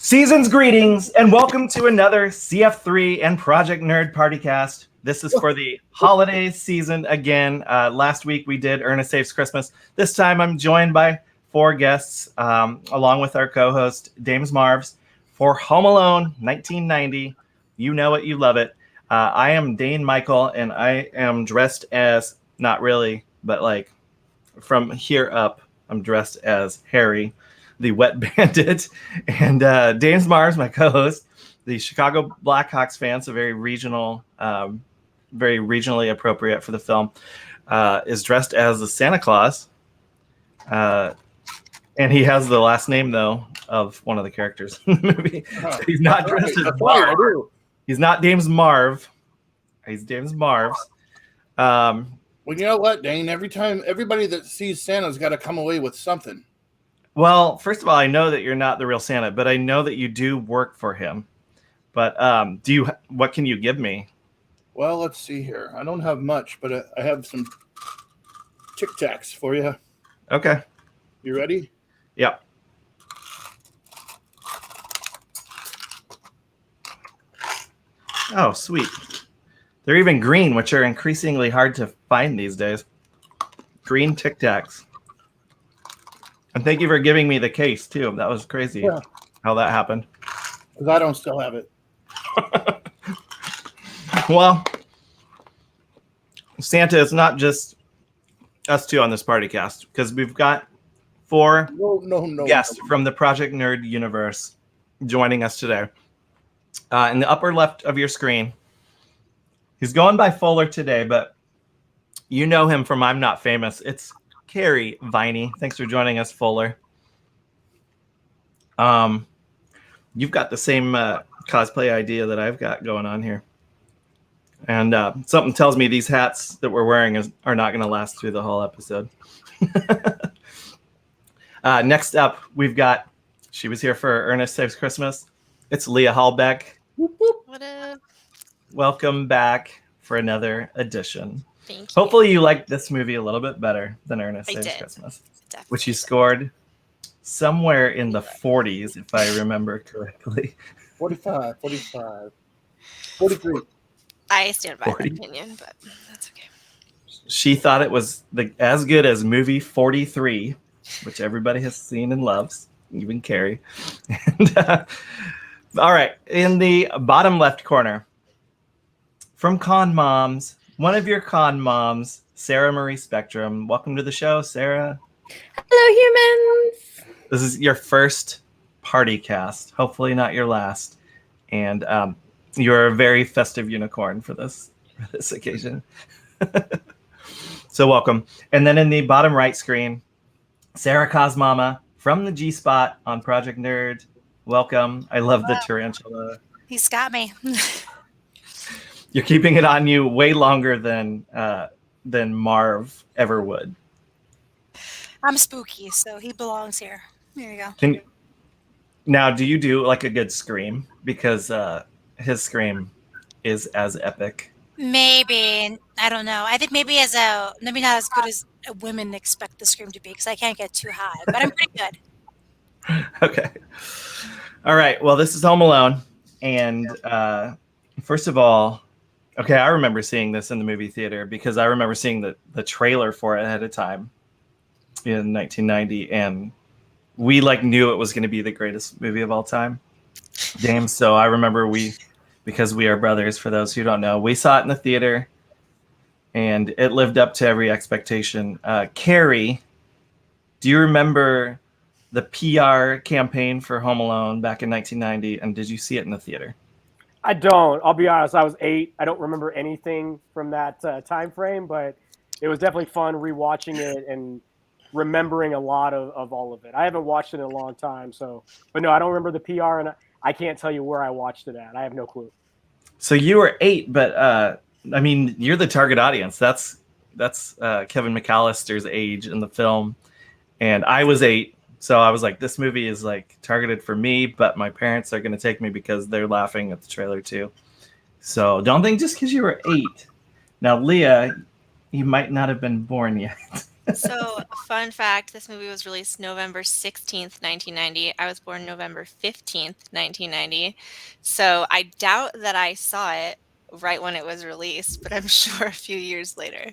Season's greetings and welcome to another CF3 and Project-Nerd Partycast. This is for the holiday season again. Last week we did Ernest Saves Christmas. This time I'm joined by four guests, along with our co-host Dames Marvs for Home Alone 1990. You know it, you love it. I am Dane Michael, and I am dressed as, not really, but like from here up, I'm dressed as Harry, the Wet Bandit, and Dames Marvs, my co-host, the Chicago Blackhawks fan, so very regional, very regionally appropriate for the film, is dressed as the Santa Claus, and he has the last name though of one of the characters in the movie. So he's not dressed as Marv. He's not Dames Marv. He's Dames Marvs. Well, you know what, Dane? Everybody that sees Santa's got to come away with something. Well, first of all, I know that you're not the real Santa, but I know that you do work for him. But what can you give me? Well, let's see here. I don't have much, but I have some Tic Tacs for you. Okay. You ready? Yep. Oh, sweet. They're even green, which are increasingly hard to find these days. Green Tic Tacs. And thank you for giving me the case, too. That was crazy how that happened. Because I don't still have it. Well, Santa is not just us two on this Partycast, because we've got four guests from the Project-Nerd universe joining us today. In the upper left of your screen, he's going by Fuller today, but you know him from I'm Not Famous. It's Kerry Viney. Thanks for joining us, Fuller. You've got the same cosplay idea that I've got going on here. And something tells me these hats that we're wearing are not going to last through the whole episode. Next up, we've got, she was here for Ernest Saves Christmas. It's Leah Hallbeck. What up? Welcome back for another edition. Thank you. Hopefully you liked this movie a little bit better than Ernest Saves Christmas, Definitely. which you scored somewhere in the 40s, if I remember correctly. 45, 45, 43. I stand by 40. that opinion, but that's okay. She thought it was as good as movie 43, which everybody has seen and loves, even Kerry. And, all right, in the bottom left corner, from Con Moms, one of your Con Moms, Sarah Marie Spectrum. Welcome to the show, Sarah. Hello, humans. This is your first Partycast, hopefully not your last. And you're a very festive unicorn for this occasion. So welcome. And then in the bottom right screen, Sarah Cosmama from the G-Spot on Project-Nerd. Welcome. I love the tarantula. He's got me. You're keeping it on you way longer than Marv ever would. I'm spooky, so he belongs here. There you go. Now, do you do like a good scream? Because his scream is as epic. Maybe. I don't know. I think maybe not as good as women expect the scream to be, because I can't get too high, but I'm pretty good. Okay. All right. Well, this is Home Alone. And first of all, okay, I remember seeing this in the movie theater because I remember seeing the trailer for it ahead of time in 1990. And we knew it was going to be the greatest movie of all time. James. So I remember because we are brothers, for those who don't know, we saw it in the theater and it lived up to every expectation. Kerry, do you remember the PR campaign for Home Alone back in 1990? And did you see it in the theater? I don't. I'll be honest. I was 8. I don't remember anything from that time frame, but it was definitely fun rewatching it and remembering a lot of all of it. I haven't watched it in a long time, but no, I don't remember the PR, and I can't tell you where I watched it at. I have no clue. So you were 8, but I mean, you're the target audience. That's Kevin McAllister's age in the film, and I was 8. So I was like, this movie is targeted for me, but my parents are going to take me because they're laughing at the trailer too. So don't think just because you were 8. Now, Leah, you might not have been born yet. So, fun fact, this movie was released November 16th, 1990. I was born November 15th, 1990. So, I doubt that I saw it right when it was released, but I'm sure a few years later.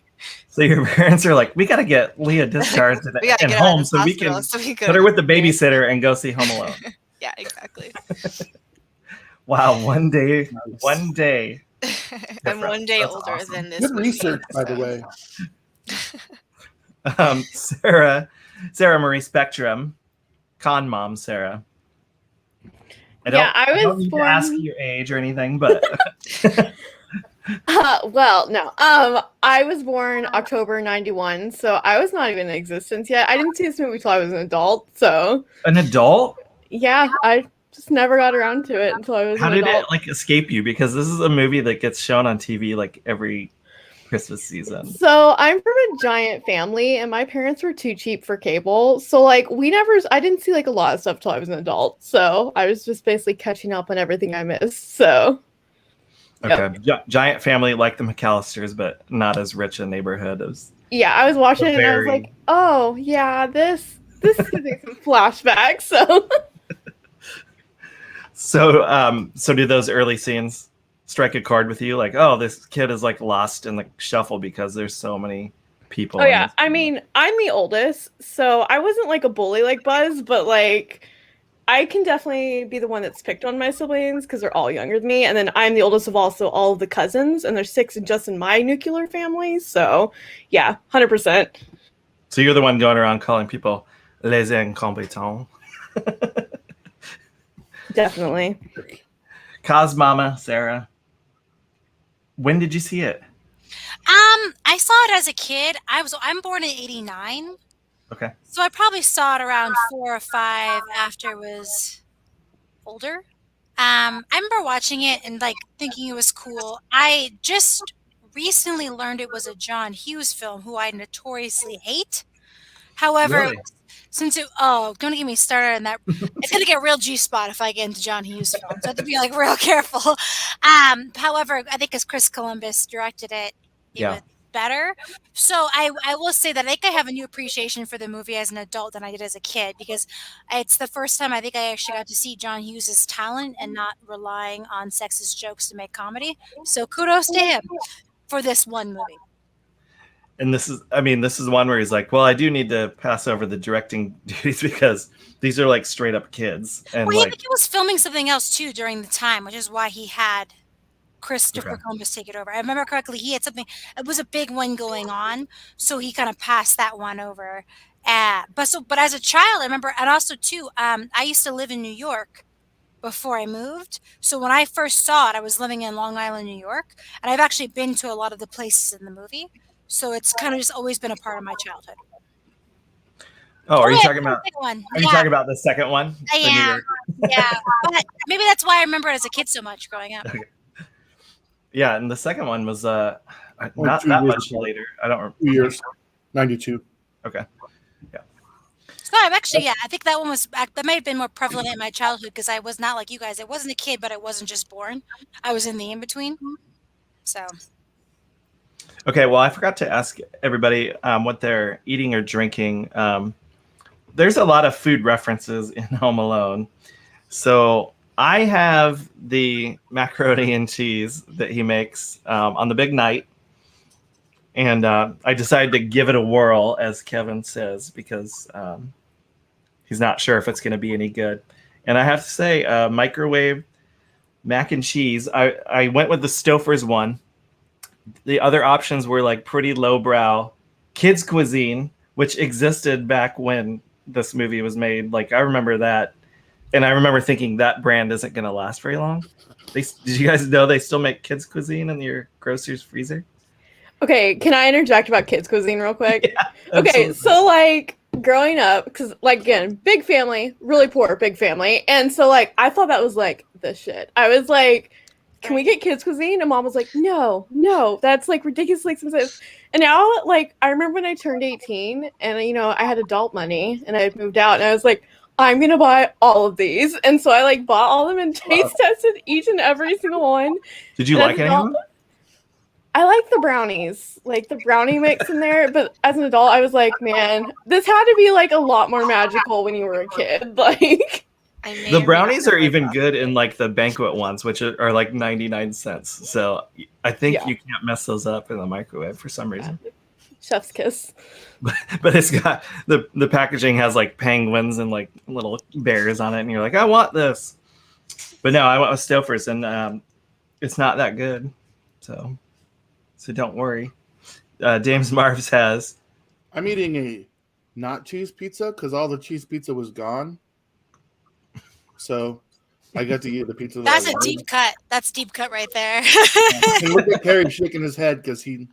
So your parents are like, we got to get Leah discharged We gotta and get her out of home this so we hospital can so we go put to her with the premiere. babysitter and go see Home Alone. Yeah, exactly. Wow, one day. I'm one day That's older awesome. than this Good movie, research, by the so- way. Sarah Marie Spectrum, con mom Sarah. I don't need to ask your age or anything, but Well, no. I was born October 91, so I was not even in existence yet. I didn't see this movie till I was an adult, so an adult? yeah, I just never got around to it until I was How an did adult. it like escape you? Because this is a movie that gets shown on TV like every Christmas season. So I'm from a giant family, and my parents were too cheap for cable. So like I didn't see like a lot of stuff till I was an adult. So I was just basically catching up on everything I missed. So Okay, giant family like the McAllisters, but not as rich a neighborhood as. yeah, I was watching it and I was like, oh yeah, this gives me some flashbacks. So do those early scenes strike a chord with you? Like, oh, this kid is like lost in the shuffle because there's so many people. Oh yeah, I mean, I'm the oldest, so I wasn't like a bully like Buzz, but like I can definitely be the one that's picked on my siblings because they're all younger than me, and then I'm the oldest of also all of the cousins, and there's 6 just in my nuclear family. So yeah, 100%. So you're the one going around calling people les incompetents. Definitely. Cos Mama Sarah, when did you see it? I saw it as a kid. I'm born in '89. Okay. So I probably saw it around 4 or 5 after I was older. I remember watching it and like thinking it was cool. I just recently learned it was a John Hughes film, who I notoriously hate. However, Really? don't get me started on that. It's gonna get real G-spot if I get into John Hughes films. I have to be like real careful. However, I think as Chris Columbus directed it, it was better. So I will say that I think I have a new appreciation for the movie as an adult than I did as a kid, because it's the first time I think I actually got to see John Hughes' talent and not relying on sexist jokes to make comedy. So kudos to him for this one movie. And this is one where he's like, well, I do need to pass over the directing duties because these are like straight up kids. And Well, like, he was filming something else too during the time, which is why he had Christopher Columbus take it over. I remember correctly, he had something. It was a big one going on, so he kind of passed that one over. But as a child, I remember, and also too, I used to live in New York before I moved. So when I first saw it, I was living in Long Island, New York, and I've actually been to a lot of the places in the movie. So it's kind of just always been a part of my childhood. oh, are you talking about? One? Are you talking about the second one? The New Yeah, York- yeah. But maybe that's why I remember it as a kid so much growing up. Yeah, and the second one was not 2 that years much ago. later. I don't remember. 2 years, 92. Okay. So I'm actually, I think that one that may have been more prevalent in my childhood because I was not like you guys. I wasn't a kid, but I wasn't just born. I was in the in between. So. Okay, well, I forgot to ask everybody what they're eating or drinking. There's a lot of food references in Home Alone. So I have the macaroni and cheese that he makes on the big night. And I decided to give it a whirl, as Kevin says, because he's not sure if it's going to be any good. And I have to say, microwave mac and cheese, I went with the Stouffer's one. The other options were like pretty lowbrow kids cuisine, which existed back when this movie was made. Like I remember that, and I remember thinking that brand isn't going to last very long. Did you guys know they still make kids cuisine in your grocer's freezer? Okay, can I interject about kids cuisine real quick? Yeah, okay, absolutely. so like growing up, because like again, big family, really poor, big family, and so like I thought that was like the shit. I was like, can we get kids cuisine? And mom was like, no, that's like ridiculously expensive. And now like I remember when I turned 18 and I had adult money and I had moved out and I was like, I'm gonna buy all of these. And so I like bought all of them and taste tested each and every single one. Did you And like any of them? I like the brownies, like the brownie mix in there. But as an adult, I was like, man, this had to be like a lot more magical when you were a kid. Like, the brownies are even good in like the banquet ones, which are like 99 cents. So I think you can't mess those up in the microwave for some reason. Chef's kiss. But it's got the packaging has like penguins and like little bears on it, and you're like, I want this. But no, I went with Stouffer's, and it's not that good. So don't worry. Dames Marv's has. I'm eating a not cheese pizza because all the cheese pizza was gone. So I got to eat the pizza. That's a deep cut. That's deep cut right there. And look at Kerry shaking his head because he's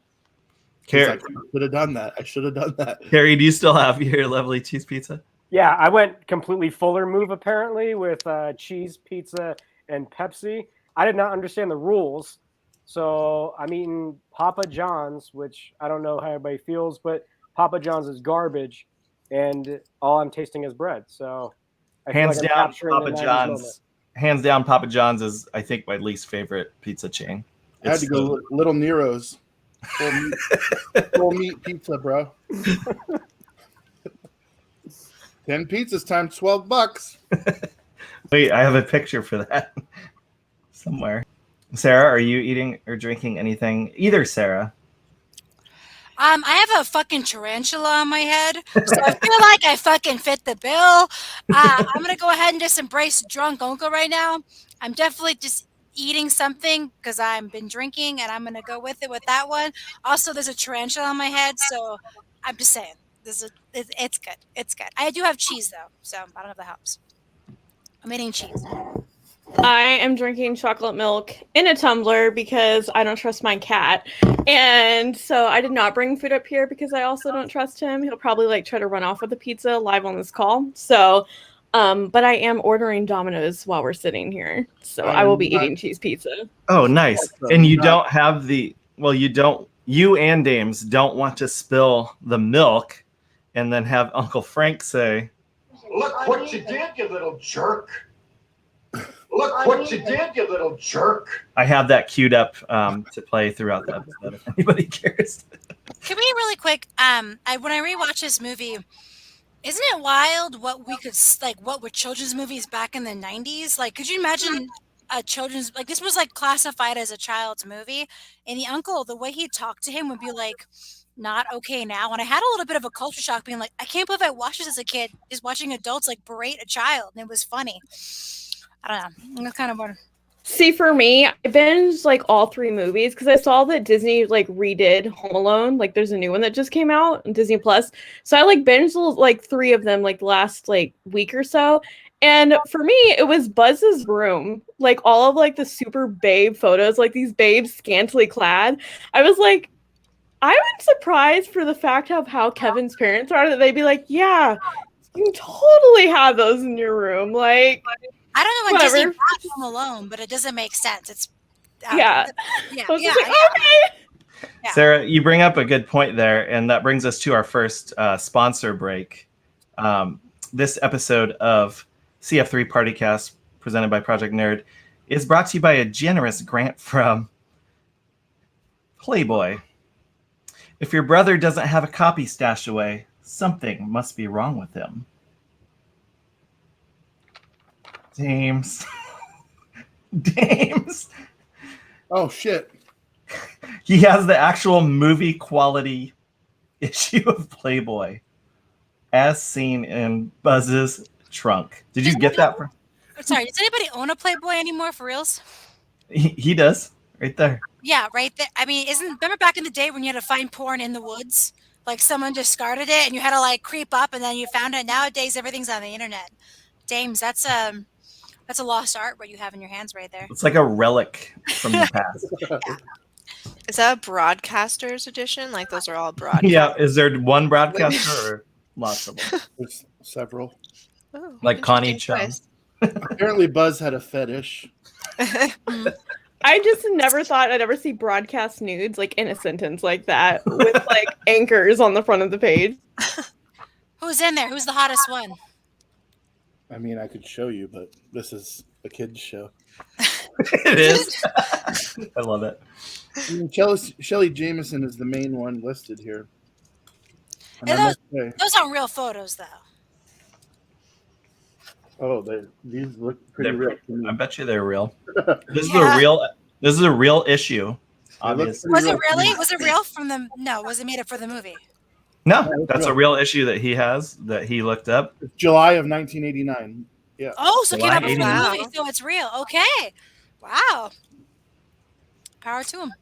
like, I should have done that. I should have done that. Kerry, do you still have your lovely cheese pizza? Yeah, I went completely Fuller move apparently with cheese pizza and Pepsi. I did not understand the rules. So I'm eating Papa John's, which I don't know how everybody feels, but Papa John's is garbage, and all I'm tasting is bread. So I hands feel like down, Papa John's. Hands down, Papa John's is, I think, my least favorite pizza chain. I had to go Little Nero's. Full meat pizza, bro. 10 pizzas times $12. Wait, I have a picture for that somewhere. Sarah, are you eating or drinking anything? Either Sarah. I have a fucking tarantula on my head, so I feel like I fucking fit the bill. I'm gonna go ahead and just embrace drunk uncle right now. I'm definitely just eating something because I've been drinking, and I'm gonna go with it with that one. Also, there's a tarantula on my head, so I'm just saying, it's good. It's good. I do have cheese though, so I don't know if that helps. I'm eating cheese. I am drinking chocolate milk in a tumbler because I don't trust my cat. And so I did not bring food up here because I also don't trust him. He'll probably like try to run off with the pizza live on this call. So, but I am ordering Domino's while we're sitting here. So I will be eating cheese pizza. Oh, nice. And you don't have you and Dames don't want to spill the milk and then have Uncle Frank say, "Look what you did, you little jerk. Look what you did, you little jerk." I have that queued up to play throughout the episode if anybody cares. Can we really quick? When I rewatch this movie, isn't it wild what we could what were children's movies back in the 90s? Like, could you imagine a children's this was like classified as a child's movie, and the uncle, the way he talked to him would be like not okay now. And I had a little bit of a culture shock, being like, I can't believe I watched this as a kid, just watching adults like berate a child, and it was funny. I don't know. That's kind of what. See, for me, I binged like all 3 movies because I saw that Disney like redid Home Alone. Like, there's a new one that just came out on Disney Plus. So I like binged like 3 of them like the last like week or so. And for me, it was Buzz's room. Like all of like the super babe photos, like these babes scantily clad. I was like, I'm surprised for the fact of how Kevin's parents are that they'd be like, yeah, you can totally have those in your room. Like, I don't know when Disney bought Home Alone, but it doesn't make sense. It's yeah. Okay. Sarah, you bring up a good point there, and that brings us to our first sponsor break. This episode of CF3 Partycast, presented by Project-Nerd, is brought to you by a generous grant from Playboy. If your brother doesn't have a copy stashed away, something must be wrong with him. Dames. Dames. Oh, shit. He has the actual movie quality issue of Playboy as seen in Buzz's trunk. Did you get that? Sorry, does anybody own a Playboy anymore for reals? He does, right there. Yeah, right there. I mean, remember back in the day when you had to find porn in the woods? Like someone discarded it and you had to like creep up and then you found it. Nowadays, everything's on the internet. Dames, that's a lost art what you have in your hands right there. It's like a relic from the past. Yeah. Is that a broadcaster's edition? Like those are all broadcast. Yeah. Is there one broadcaster or lots of them? There's several. Oh, like Connie Chung. choice. Apparently Buzz had a fetish. I just never thought I'd ever see broadcast nudes like in a sentence like that with like anchors on the front of the page. Who's in there? Who's the hottest one? I mean, I could show you, but this is a kid's show. It is. I love it. I mean, Shelley Jameson is the main one listed here. And And I must say, those aren't real photos, though. these look pretty real to me. I bet you they're real. This Yeah. is a real issue. Obviously. Was it really? Was it real from the? No, was it made up for the movie? No, Yeah, that's a real issue that he has that he looked up. It's July of 1989. Yeah. Oh, so it came out before July the 89. movie, so it's real. Okay. Wow. Power to him.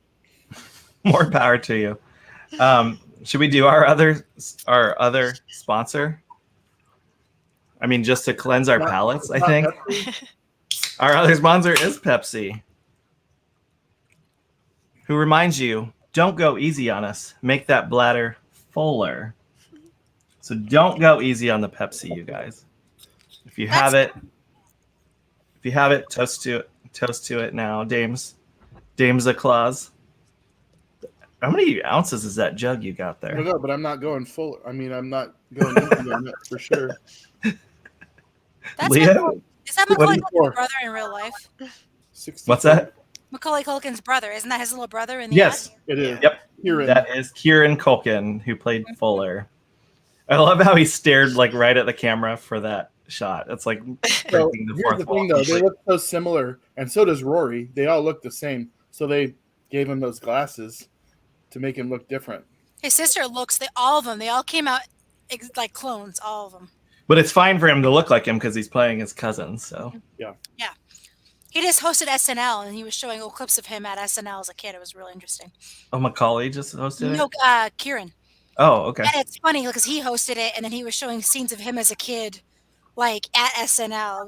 More power to you. Should we do our other sponsor? I mean, just to cleanse our palates, I think. Our other sponsor is Pepsi, who reminds you, don't go easy on us. Make that bladder fuller. So don't go easy on the Pepsi, you guys. If you have it, toast to it now, Dames. Dames a claws. How many ounces is that jug you got I there? don't know, but I'm not going full. I mean, I'm not going easy on it for sure. That's Leo? Is that Macaulay 24. Culkin's brother in real life? 64. What's that? Macaulay Culkin's brother. Isn't that his little brother in the Yes. It is. Yep. Kieran. That is Kieran Culkin, who played Fuller. I love how he stared like right at the camera for that shot. It's like So breaking the here's fourth the wall. thing, though. They look so similar, and so does Rory. They all look the same. So they gave him those glasses to make him look different. His sister looks. All of them. They all came out like clones. All of them. But it's fine for him to look like him because he's playing his cousin. So Yeah. He just hosted SNL, and he was showing old clips of him at SNL as a kid. It was really interesting. oh, Macaulay just hosted it. No, Kieran. Oh, okay. And it's funny because he hosted it, and then he was showing scenes of him as a kid, like at SNL. It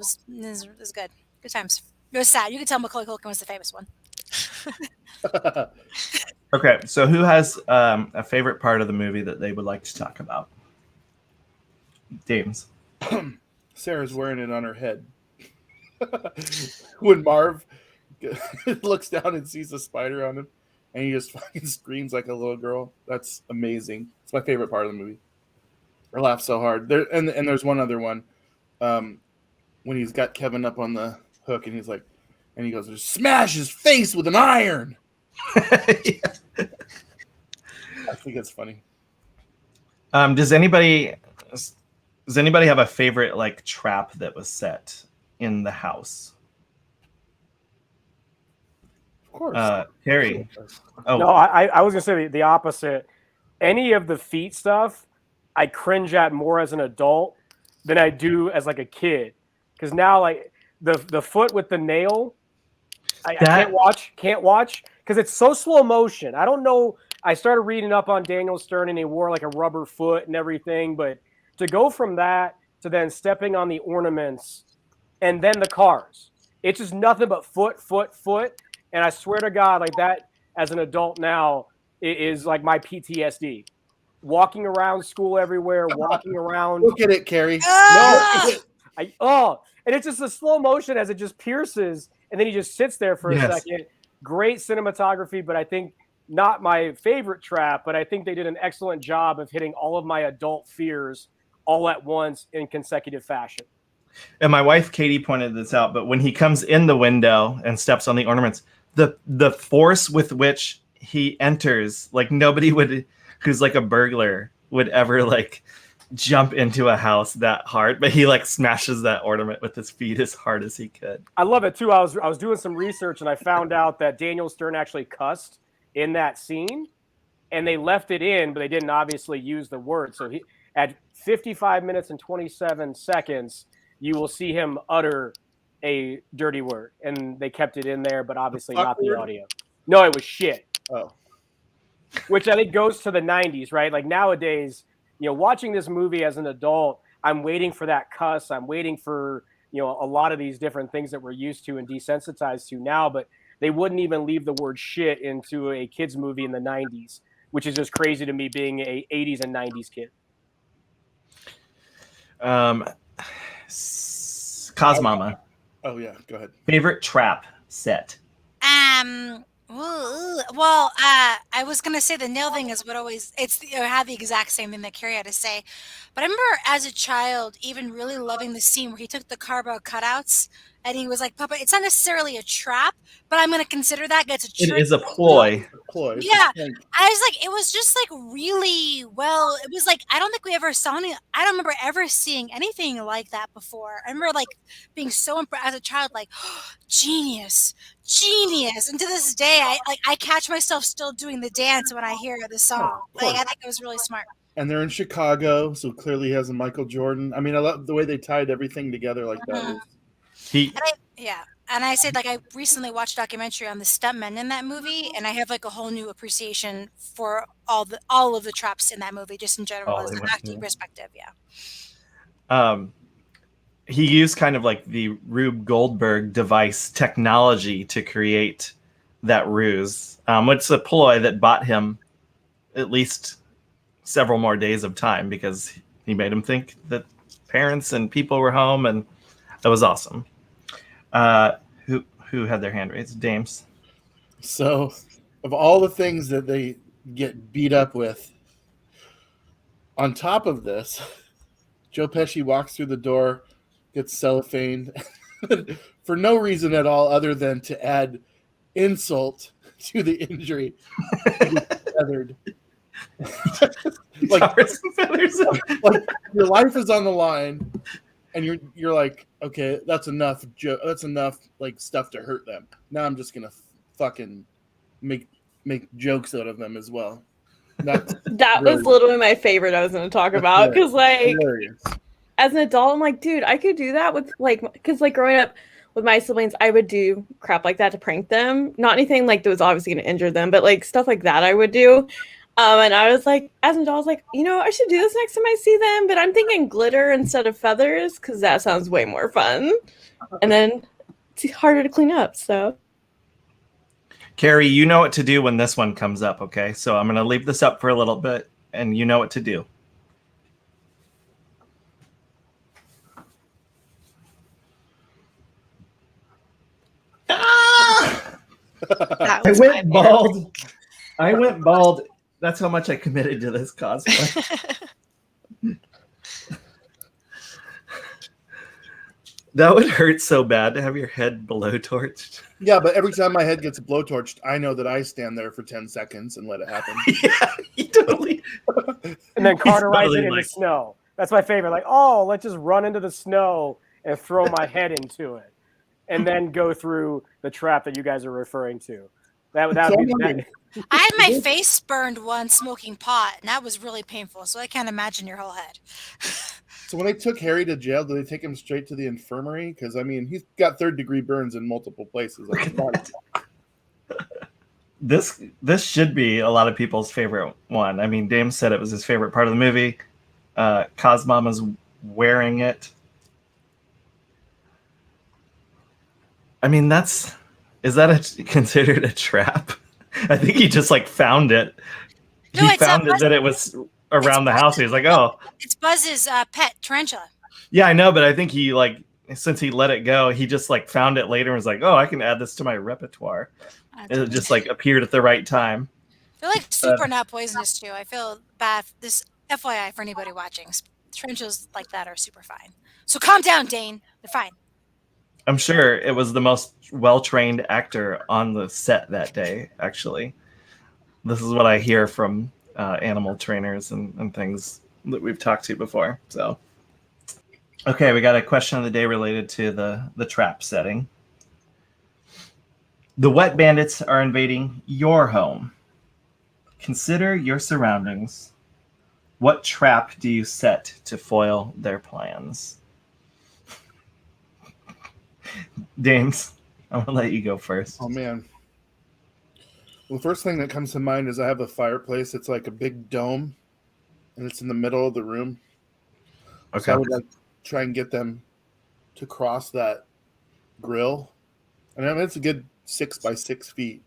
was good. Good times. It was sad. You could tell Macaulay Culkin was the famous one. Okay, so who has a favorite part of the movie that they would like to talk about? Dames. Sarah's wearing it on her head. When Marv looks down and sees a spider on him, and he just fucking screams like a little girl. That's amazing. It's my favorite part of the movie. I laugh so hard. And there's one other one, when he's got Kevin up on the hook, and he's like, and he goes, "Smash his face with an iron." I think it's funny. Does anybody have a favorite like trap that was set in the house? Of course. Kerry. Oh, No, I was gonna say the opposite. Any of the feet stuff, I cringe at more as an adult than I do as like a kid. Because now, like the foot with the nail, I can't watch because it's so slow motion. I don't know. I started reading up on Daniel Stern, and he wore like a rubber foot and everything. But to go from that to then stepping on the ornaments and then the cars, it's just nothing but foot. And I swear to God, like that as an adult now is like my PTSD. Walking around school everywhere, walking around. Look at it, Kerry. And it's just a slow motion as it just pierces, and then he just sits there for a second. Great cinematography, but I think not my favorite trap, but I think they did an excellent job of hitting all of my adult fears all at once in consecutive fashion. And my wife Katie pointed this out, but when he comes in the window and steps on the ornaments, the force with which he enters, like nobody who's like a burglar would ever like jump into a house that hard, but he like smashes that ornament with his feet as hard as he could. I love it too. I was doing some research and I found out that Daniel Stern actually cussed in that scene, and they left it in, but they didn't obviously use the word. So he at 55 minutes and 27 seconds, you will see him utter a dirty word, and they kept it in there, but obviously not the audio. No, it was shit. Oh, which I think goes to the 90s, right? Like nowadays, watching this movie as an adult, I'm waiting for that cuss. I'm waiting for, a lot of these different things that we're used to and desensitized to now, but they wouldn't even leave the word shit into a kid's movie in the 90s, which is just crazy to me being a 80s and 90s kid. Cosmama. Oh yeah, go ahead. Favorite trap set. Well, I was gonna say the nail thing is what always I had the exact same thing that Kerry had to say, but I remember as a child even really loving the scene where he took the cardboard cutouts and he was like, "Papa, it's not necessarily a trap, but I'm gonna consider that it's a It trick." is a ploy. Yeah, I was like, it was just like really well. It was like I don't think we ever saw any. I don't remember ever seeing anything like that before. I remember like being so impressed as a child, like genius, genius. And to this day, I catch myself still doing the dance when I hear the song. Like I think it was really smart. And they're in Chicago, so clearly he has a Michael Jordan. I mean, I love the way they tied everything together like that. And I said, like, I recently watched a documentary on the stuntmen in that movie, and I have like a whole new appreciation for all of the traps in that movie, just in general as an acting perspective. Yeah. He used kind of like the Rube Goldberg device technology to create that ruse. It's a ploy that bought him at least several more days of time because he made him think that parents and people were home, and that was awesome. Who had their hand raised? Dames. So, of all the things that they get beat up with, on top of this, Joe Pesci walks through the door, gets cellophaned for no reason at all other than to add insult to the injury. Feathered. Like your life is on the line, and you're like, okay, that's enough. That's enough like stuff to hurt them. Now I'm just gonna fucking make jokes out of them as well. That was literally my favorite. I was going to talk about because like as an adult, I'm like, dude, I could do that with because growing up with my siblings, I would do crap like that to prank them. Not anything like that was obviously going to injure them, but like stuff like that I would do. And I was like, as an adult, I was like, I should do this next time I see them, but I'm thinking glitter instead of feathers because that sounds way more fun. And then it's harder to clean up. So, Kerry, you know what to do when this one comes up, okay? So I'm going to leave this up for a little bit, and you know what to do. I went bald. That's how much I committed to this cosplay. That would hurt so bad to have your head blowtorched. Yeah, but every time my head gets blowtorched, I know that I stand there for 10 seconds and let it happen. Yeah, he totally. And then cauterize it in the snow. That's my favorite. Like, let's just run into the snow and throw my head into it, and then go through the trap that you guys are referring to. That would be. I had my face burned once smoking pot, and that was really painful. So I can't imagine your whole head. So when they took Harry to jail, did they take him straight to the infirmary? Because I mean, he's got third-degree burns in multiple places. This should be a lot of people's favorite one. I mean, Dame said it was his favorite part of the movie. Cosmama's wearing it. I mean, is that considered a trap? I think he just found it. No, he found it that it was around the house. He was like, "Oh, it's Buzz's pet tarantula." Yeah, I know, but I think he since he let it go, he just found it later and was like, "Oh, I can add this to my repertoire." It just appeared at the right time. They're super not poisonous too. I feel bad. This FYI for anybody watching, tarantulas like that are super fine. So calm down, Dane. They're fine. I'm sure it was the most well-trained actor on the set that day, actually. This is what I hear from animal trainers and things that we've talked to before. So, okay, we got a question of the day related to the trap setting. The Wet Bandits are invading your home. Consider your surroundings. What trap do you set to foil their plans? Dames, I'm going to let you go first. Oh, man. Well, the first thing that comes to mind is I have a fireplace. It's like a big dome, and it's in the middle of the room. Okay. So I would try and get them to cross that grill. And I mean, it's a good 6 by 6 feet.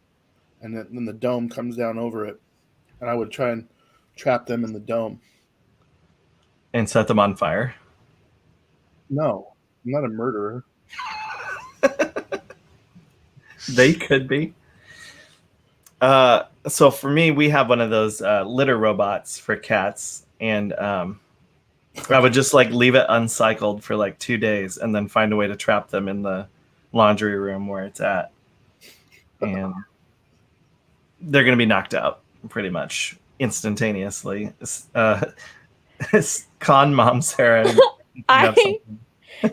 And then the dome comes down over it. And I would try and trap them in the dome. And set them on fire? No, I'm not a murderer. They could be. So for me, we have one of those litter robots for cats, and I would just like leave it uncycled for like 2 days, and then find a way to trap them in the laundry room where it's at, and they're gonna be knocked out pretty much instantaneously. Con mom Sarah. I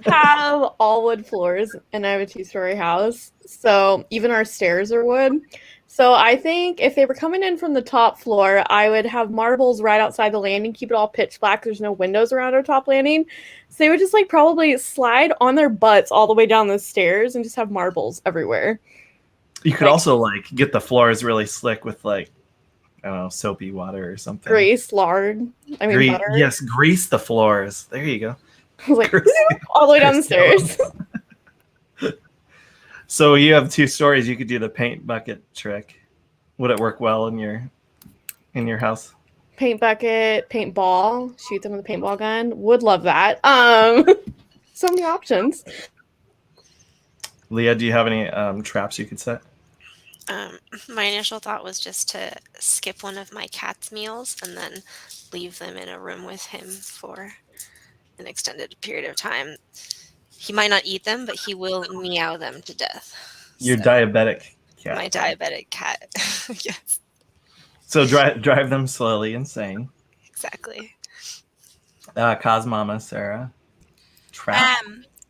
have all wood floors, and I have a 2-story house, so even our stairs are wood. So I think if they were coming in from the top floor, I would have marbles right outside the landing, keep it all pitch black. There's no windows around our top landing. So they would just like probably slide on their butts all the way down the stairs and just have marbles everywhere. You could also like get the floors really slick with like, I don't know, soapy water or something. Grease, lard, butter. Yes, grease the floors. There you go. I was like, all the way down the stairs. So you have 2 stories. You could do the paint bucket trick. Would it work well in your house? Paint bucket, paintball, shoot them with a paintball gun. Would love that. So many options. Leah, do you have any traps you could set? My initial thought was just to skip one of my cat's meals and then leave them in a room with him for an extended period of time. He might not eat them, but he will meow them to death. Your diabetic cat. My diabetic cat. Yes. So drive them slowly insane. Exactly. Cosmama Sarah. Trap.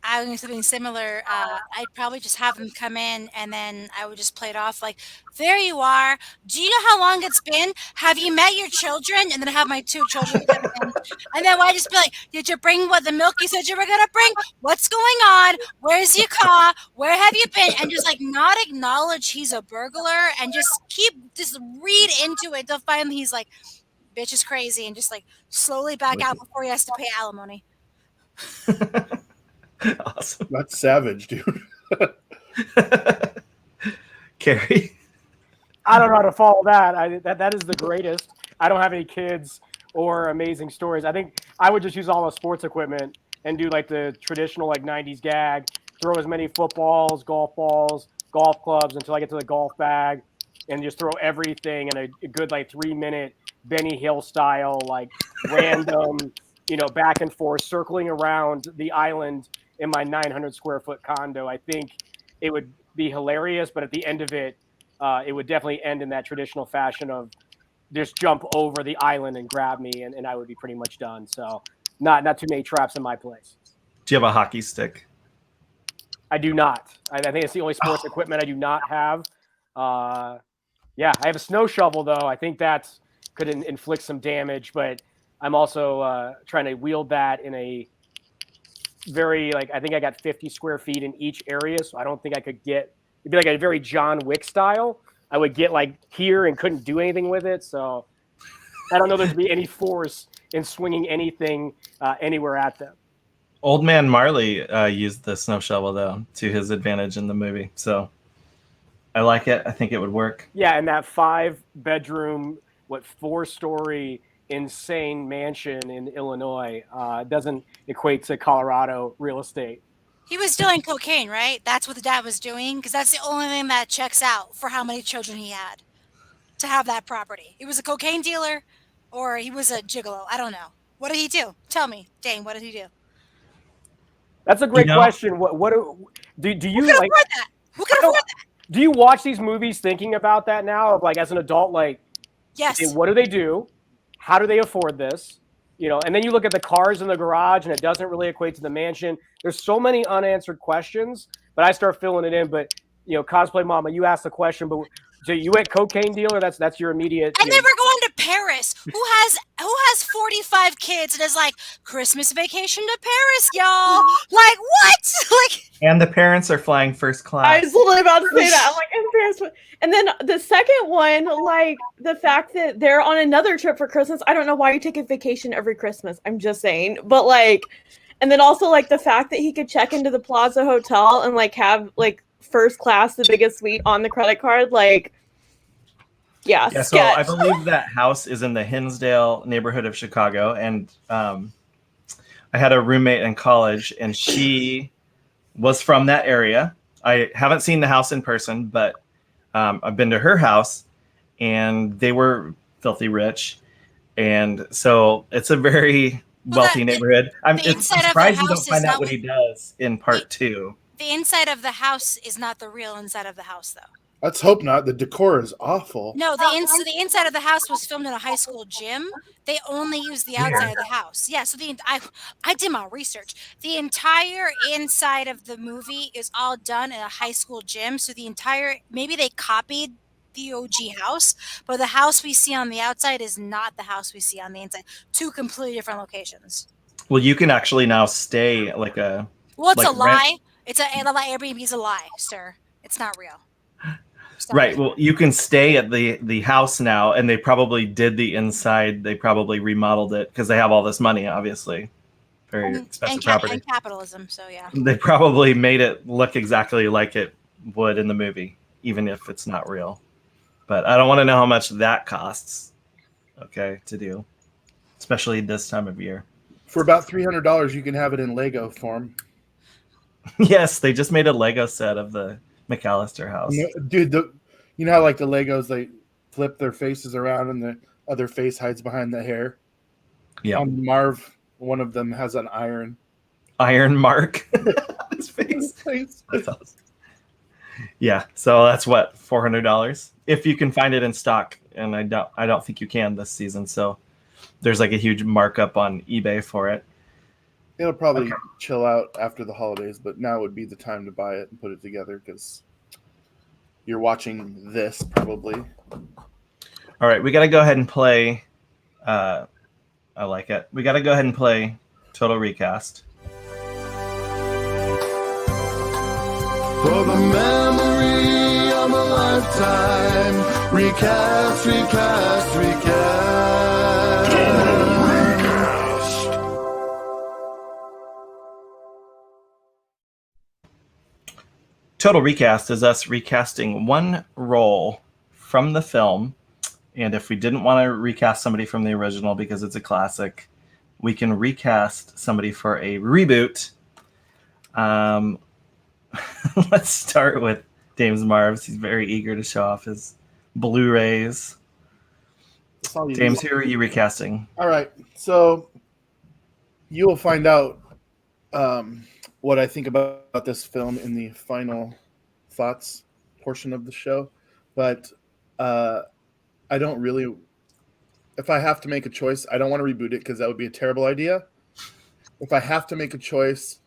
I was doing something similar. I'd probably just have them come in, and then I would just play it off like, "There you are. Do you know how long it's been? Have you met your children?" And then have my 2 children come in, and then I just be like, "Did you bring what the milk you said you were gonna bring? What's going on? Where's your car? Where have you been?" And just like not acknowledge he's a burglar, and just read into it till finally he's like, "Bitch is crazy," and just like slowly back out before he has to pay alimony. Awesome. That's savage, dude. Kerry. I don't know how to follow that. That is the greatest. I don't have any kids or amazing stories. I think I would just use all the sports equipment and do like the traditional like 90s gag, throw as many footballs, golf balls, golf clubs until I get to the golf bag, and just throw everything in a good like 3-minute Benny Hill style, like random, back and forth, circling around the island in my 900 square foot condo. I think it would be hilarious, but at the end of it, it would definitely end in that traditional fashion of just jump over the island and grab me, and I would be pretty much done. So not too many traps in my place. Do you have a hockey stick? I do not. I think it's the only sports equipment I do not have. I have a snow shovel, though. I think that could inflict some damage, but I'm also trying to wield that in a very, I think I got 50 square feet in each area, so I don't think I could it'd be like a very John Wick style. I would get here and couldn't do anything with it, so I don't know there'd be any force in swinging anything anywhere at them. Old Man Marley used the snow shovel, though, to his advantage in the movie, so I like it. I think it would work. Yeah, and that 5-bedroom, 4-story insane mansion in Illinois doesn't equate to Colorado real estate. He was doing cocaine, right? That's what the dad was doing, because that's the only thing that checks out for how many children he had to have that property. He was a cocaine dealer, or he was a gigolo. I don't know. What did he do? Tell me, Dane. What did he do? That's a great question. What do you Who could afford that? Who could afford that? Do you watch these movies thinking about that now? Of as an adult, yes. Okay, what do they do? How do they afford this? And then you look at the cars in the garage, and it doesn't really equate to the mansion. There's so many unanswered questions, but I start filling it in. But cosplay mama, you asked the question, but so you went cocaine dealer? That's your immediate. And they were going to Paris. Who has 45 kids and is like, Christmas vacation to Paris, y'all? What? And the parents are flying first class. I was literally about to say that. I'm in Paris. And then the second one, the fact that they're on another trip for Christmas. I don't know why you take a vacation every Christmas. I'm just saying. But and then also the fact that he could check into the Plaza Hotel and have first class, the biggest suite on the credit card. Yeah, so I believe that house is in the Hinsdale neighborhood of Chicago. And I had a roommate in college, and she was from that area. I haven't seen the house in person, but I've been to her house, and they were filthy rich, and so it's a very wealthy neighborhood. I'm surprised you don't find out what he does in part 2. The inside of the house is not the real inside of the house, though. Let's hope not. The decor is awful. No, the inside of the house was filmed in a high school gym. They only used the outside of the house. Yeah, so I did my research. The entire inside of the movie is all done in a high school gym. So maybe they copied the OG house, but the house we see on the outside is not the house we see on the inside. 2 completely different locations. Well, you can actually now stay like a. Well, it's a lie. Airbnb is a lie, sir. It's not real. Right. Well, you can stay at the house now, and they probably did the inside. They probably remodeled it because they have all this money, obviously. Very expensive property. And capitalism, so yeah. They probably made it look exactly like it would in the movie, even if it's not real. But I don't want to know how much that costs, to do, especially this time of year. For about $300, you can have it in Lego form. Yes, they just made a Lego set of the McAllister house. Dude, you know how like the Legos, they flip their faces around and the other face hides behind the hair? Yeah. On Marv, one of them has an iron mark on his face. That's awesome. Yeah, so that's what, $400 if you can find it in stock, and I don't think you can this season. So there's like a huge markup on eBay for it. It'll probably chill out after the holidays, but now would be the time to buy it and put it together because you're watching this probably. All right, we got to go ahead and play. I like it. We got to go ahead and play Total Recast. For the memory of a lifetime, recast, recast, recast. Total Recast. Total Recast is us recasting one role from the film, and if we didn't want to recast somebody from the original because it's a classic, we can recast somebody for a reboot. Let's start with Dames Marvs. He's very eager to show off his Blu-rays. Dames, who are you recasting? All right, so you will find out what I think about this film in the final thoughts portion of the show, but I don't really. If I have to make a choice, I don't want to reboot it because that would be a terrible idea. If I have to make a choice,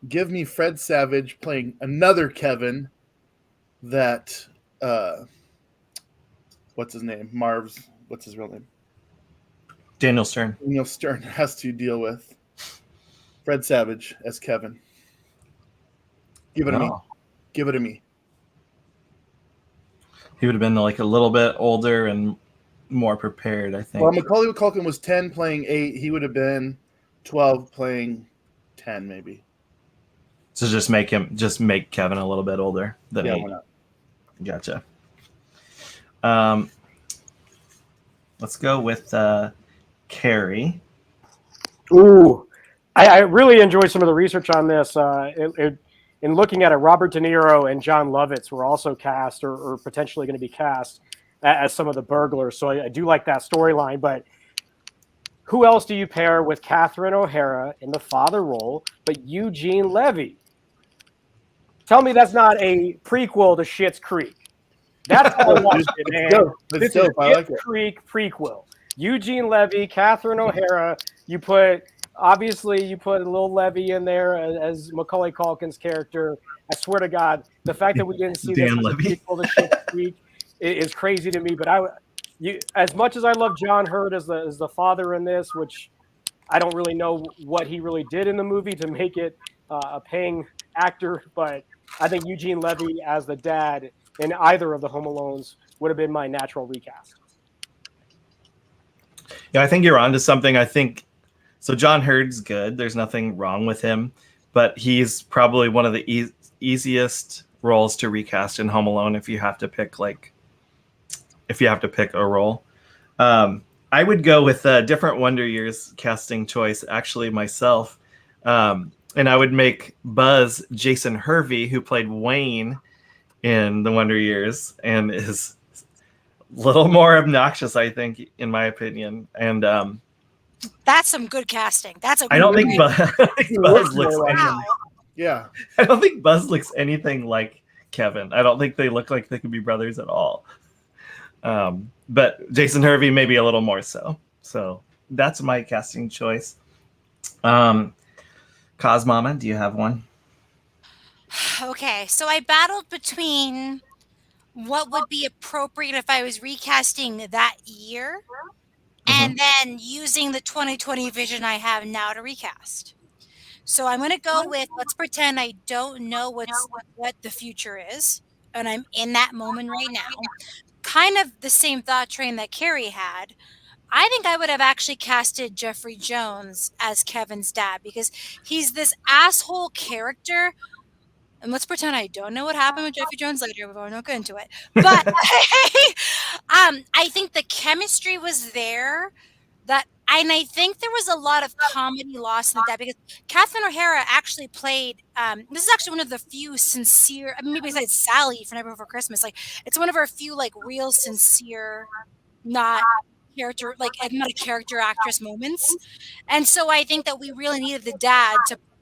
give me Fred Savage playing another Kevin. That what's his name? Marv's. What's his real name? Daniel Stern. Daniel Stern has to deal with. Fred Savage as Kevin. Give it to me. Give it to me. He would have been like a little bit older and more prepared, I think. Well, Macaulay Culkin was 10 playing 8. He would have been 12 playing 10, maybe. So just make Kevin a little bit older than 8. Why not? Gotcha. Let's go with Kerry. Ooh, I really enjoyed some of the research on this. In looking at it, Robert De Niro and John Lovitz were also cast or potentially going to be cast as some of the burglars. So I do like that storyline. But who else do you pair with Catherine O'Hara in the father role but Eugene Levy? Tell me that's not a prequel to Schitt's Creek. That's how I watched it, man. This is Schitt's Creek prequel. Eugene Levy, Catherine O'Hara. You put a little Levy in there as Macaulay Culkin's character. I swear to God, the fact that we didn't see this as a prequel to Schitt's Creek is crazy to me. But as much as I love John Hurt as the father in this, which I don't really know what he really did in the movie to make it a paying actor, but I think Eugene Levy as the dad in either of the Home Alones would have been my natural recast. Yeah, I think you're onto something. I think so. John Hurd's good. There's nothing wrong with him, but he's probably one of the easiest roles to recast in Home Alone if you have to pick a role. I would go with a different Wonder Years casting choice, actually, myself. And I would make Buzz Jason Hervey, who played Wayne in the Wonder Years and is little more obnoxious, I think, in my opinion. And That's some good casting. That's a I don't think Buzz looks wow. Yeah. I don't think Buzz looks anything like Kevin. I don't think they look like they could be brothers at all. But Jason Hervey maybe a little more so. So that's my casting choice. Cos Mama, do you have one? Okay, so I battled between what would be appropriate if I was recasting that year and then using the 2020 vision I have now to recast. So I'm going to go with, let's pretend I don't know what the future is, and I'm in that moment right now. Kind of the same thought train that Kerry had. I think I would have actually casted Jeffrey Jones as Kevin's dad because he's this asshole character. And let's pretend I don't know what happened with Jeffrey Jones later. We won't go into it. But I think the chemistry was there. And I think there was a lot of comedy lost in that because Catherine O'Hara actually played. This is actually one of the few sincere. I mean, maybe besides Sally from Never Before Christmas, like it's one of our few like real sincere, not character like not a character actress moments. And so I think that we really needed the dad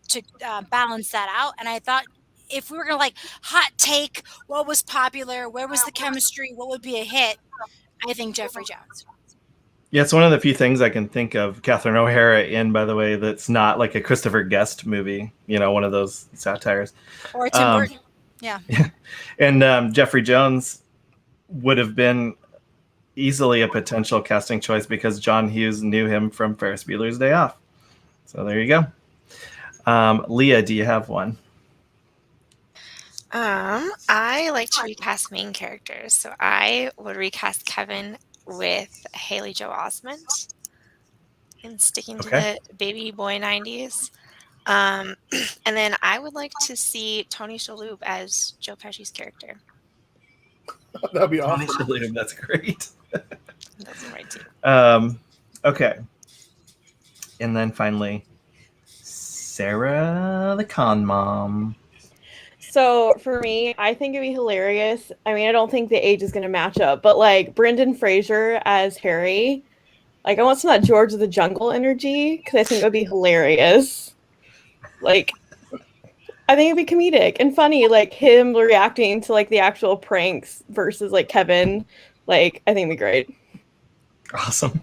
to balance that out. And I thought, if we were going to like hot take what was popular, where was the chemistry, what would be a hit, I think Jeffrey Jones. Yeah, it's one of the few things I can think of Catherine O'Hara in, by the way, that's not like a Christopher Guest movie, one of those satires. Or Tim Burton. Yeah. And Jeffrey Jones would have been easily a potential casting choice because John Hughes knew him from Ferris Bueller's Day Off. So there you go. Leah, do you have one? I like to recast main characters, so I would recast Kevin with Haley Joel Osment and sticking to the baby boy 90s. And then I would like to see Tony Shalhoub as Joe Pesci's character. That'd be awesome. Tony Shalhoub, that's great. That's right too. Okay. And then finally, Sarah the Con Mom. So for me, I think it'd be hilarious. I mean, I don't think the age is going to match up, but like Brendan Fraser as Harry, like I want some of that George of the Jungle energy because I think it would be hilarious. Like, I think it'd be comedic and funny, like him reacting to like the actual pranks versus like Kevin. Like, I think it'd be great. Awesome.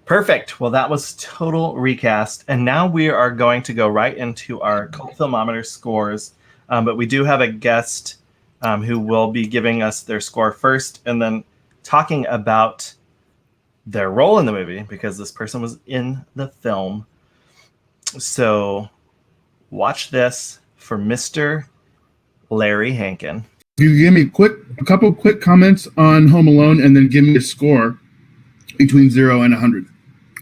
Perfect. Well, that was total recast. And now we are going to go right into our Cult Filmometer scores. But we do have a guest who will be giving us their score first and then talking about their role in the movie because this person was in the film. So watch this for Mr. Larry Hankin. You give me a couple quick comments on Home Alone and then give me a score between 0 and 100.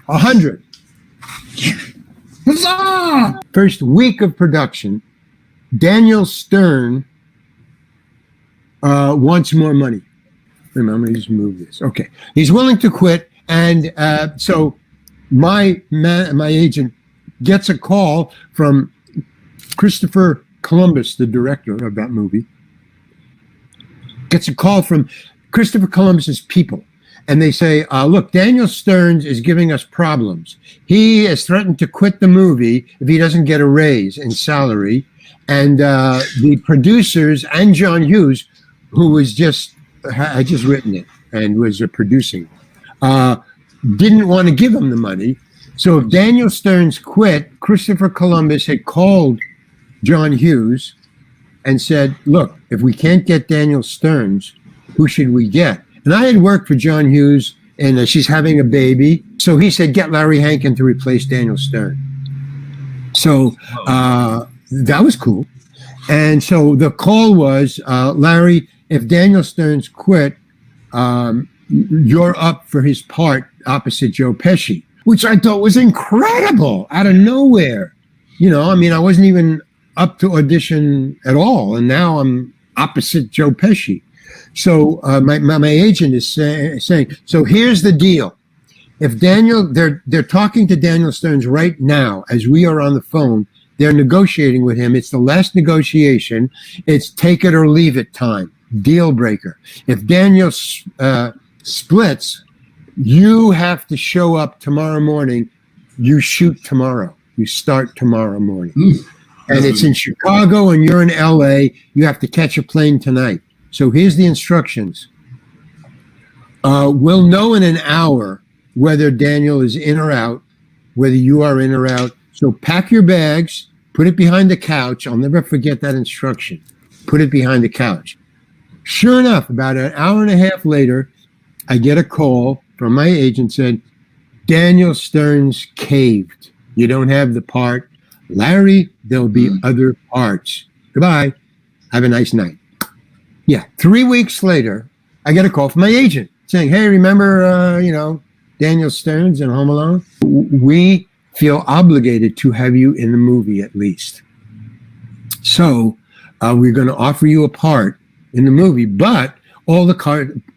100. Huzzah! First week of production, Daniel Stern wants more money. I'm going to just move this. Okay. He's willing to quit. And so my agent gets a call from Christopher Columbus, the director of that movie. Gets a call from Christopher Columbus's people. And they say, look, Daniel Stearns is giving us problems. He has threatened to quit the movie if he doesn't get a raise in salary. And the producers and John Hughes, who had just written it and was producing, didn't want to give him the money. So if Daniel Stearns quit, Christopher Columbus had called John Hughes and said, look, if we can't get Daniel Stearns, who should we get? And I had worked for John Hughes, and she's having a baby. So he said, get Larry Hankin to replace Daniel Stern. So that was cool. And so the call was, Larry, if Daniel Stearns quit, you're up for his part opposite Joe Pesci, which I thought was incredible out of nowhere. I wasn't even up to audition at all. And now I'm opposite Joe Pesci. So my agent is saying, so here's the deal. If they're talking to Daniel Stearns right now, as we are on the phone, they're negotiating with him. It's the last negotiation. It's take it or leave it time. deal breaker. If Daniel splits, you have to show up tomorrow morning. You shoot tomorrow. You start tomorrow morning. And it's in Chicago and you're in LA. You have to catch a plane tonight. So here's the instructions. We'll know in an hour whether Daniel is in or out, whether you are in or out. So pack your bags, put it behind the couch. I'll never forget that instruction. Put it behind the couch. Sure enough, about an hour and a half later, I get a call from my agent said, Daniel Stern's caved. You don't have the part. Larry, there'll be other parts. Goodbye. Have a nice night. Yeah. 3 weeks later, I get a call from my agent saying, hey, remember, Daniel Stearns in Home Alone? We feel obligated to have you in the movie at least. So we're going to offer you a part in the movie, but all the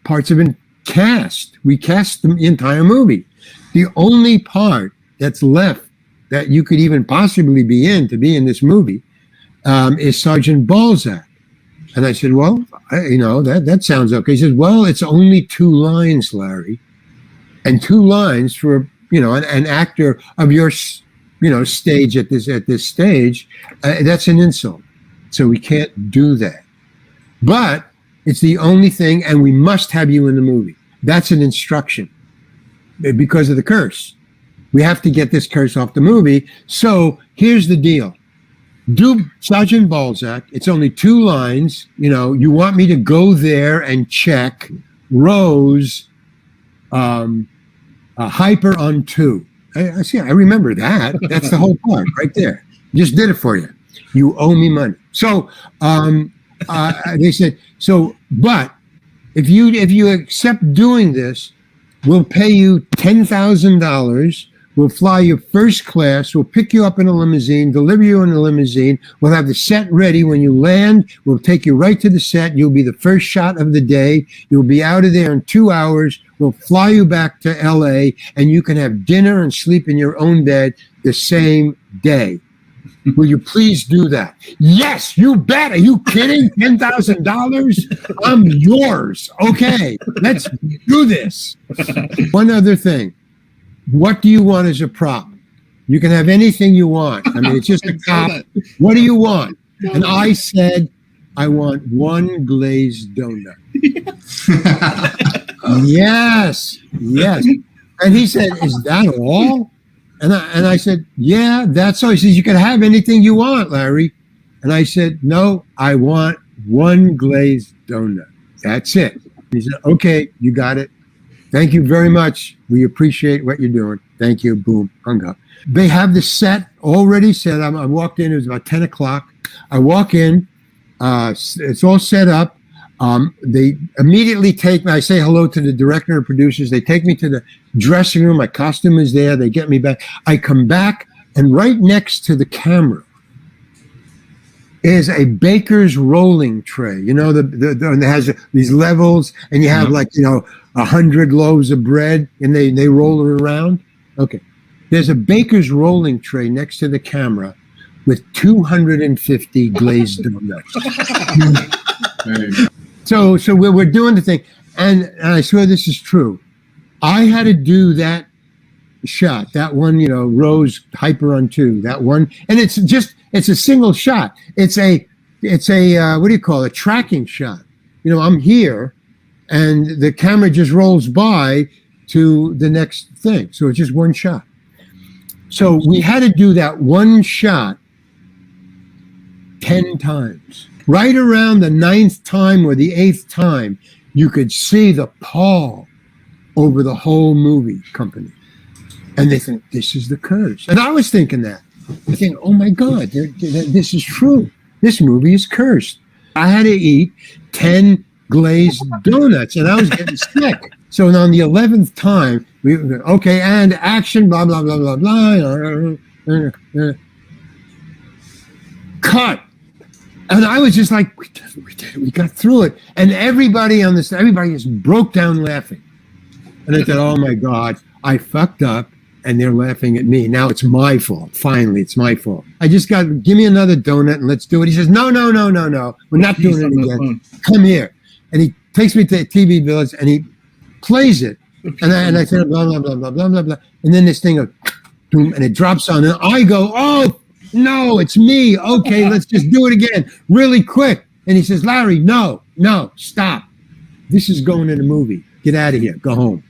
parts have been cast. We cast the entire movie. The only part that's left that you could even possibly be in to be in this movie is Sergeant Balzak. And I said, well, that sounds okay. He says, well, it's only 2 lines, Larry. And 2 lines for, an actor of your, stage at this stage, that's an insult. So we can't do that. But it's the only thing, and we must have you in the movie. That's an instruction because of the curse. We have to get this curse off the movie. So here's the deal. Do Sergeant Balzak. It's only 2 lines. You want me to go there and check Rose hyper on 2. I see. I remember that. That's the whole part right there. Just did it for you. You owe me money. So they said, but if you accept doing this, we'll pay you $10,000. We'll fly you first class. We'll pick you up in a limousine, deliver you in a limousine. We'll have the set ready. When you land, we'll take you right to the set. You'll be the first shot of the day. You'll be out of there in 2 hours. We'll fly you back to LA, and you can have dinner and sleep in your own bed the same day. Will you please do that? Yes, you bet. Are you kidding? $10,000? I'm yours. Okay, let's do this. One other thing. What do you want as a prop? You can have anything you want. I mean, it's just a cop. What do you want? And I said, I want 1 glazed donut. Yes. And he said, is that all? And I said, yeah, that's all. He says, you can have anything you want, Larry. And I said, no, I want 1 glazed donut. That's it. He said, okay, you got it. Thank you very much. We appreciate what you're doing. Thank you. Boom. Hung up. They have the set already set. I walked in. It was about 10 o'clock. I walk in. It's all set up. They immediately take me. I say hello to the director and producers. They take me to the dressing room. My costume is there. They get me back. I come back, and right next to the camera is a baker's rolling tray. And it has these levels, and you have 100 loaves of bread, and they roll it around. Okay. There's a baker's rolling tray next to the camera with 250 glazed donuts. So we're doing the thing, and I swear this is true. I had to do that shot, that one, Rose hyper on 2, that one, and it's a single shot. It's a what do you call it? A tracking shot. I'm here, and the camera just rolls by to the next thing. So it's just one shot. So we had to do that one shot 10 times. Right around the 9th time or the 8th time, you could see the pall over the whole movie company. And they think, this is the curse. And I was thinking that. I think, oh my God, this is true. This movie is cursed. I had to eat 10 glazed donuts, and I was getting sick. So on the 11th time, okay, and action, blah, blah, blah, blah, blah. Cut. And I was just like, we did it. We got through it. And everybody just broke down laughing. And I thought, oh my God, I fucked up, and they're laughing at me. Now it's my fault. Finally, it's my fault. Give me another donut and let's do it. He says, no. We're not doing it again. Come here. And he takes me to TV Village and he plays it. And I said, blah, blah, blah, blah, blah, blah, blah. And then this thing goes, boom, and it drops on. And I go, oh, no, it's me. Okay, let's just do it again really quick. And he says, Larry, no, stop. This is going in a movie. Get out of here. Go home.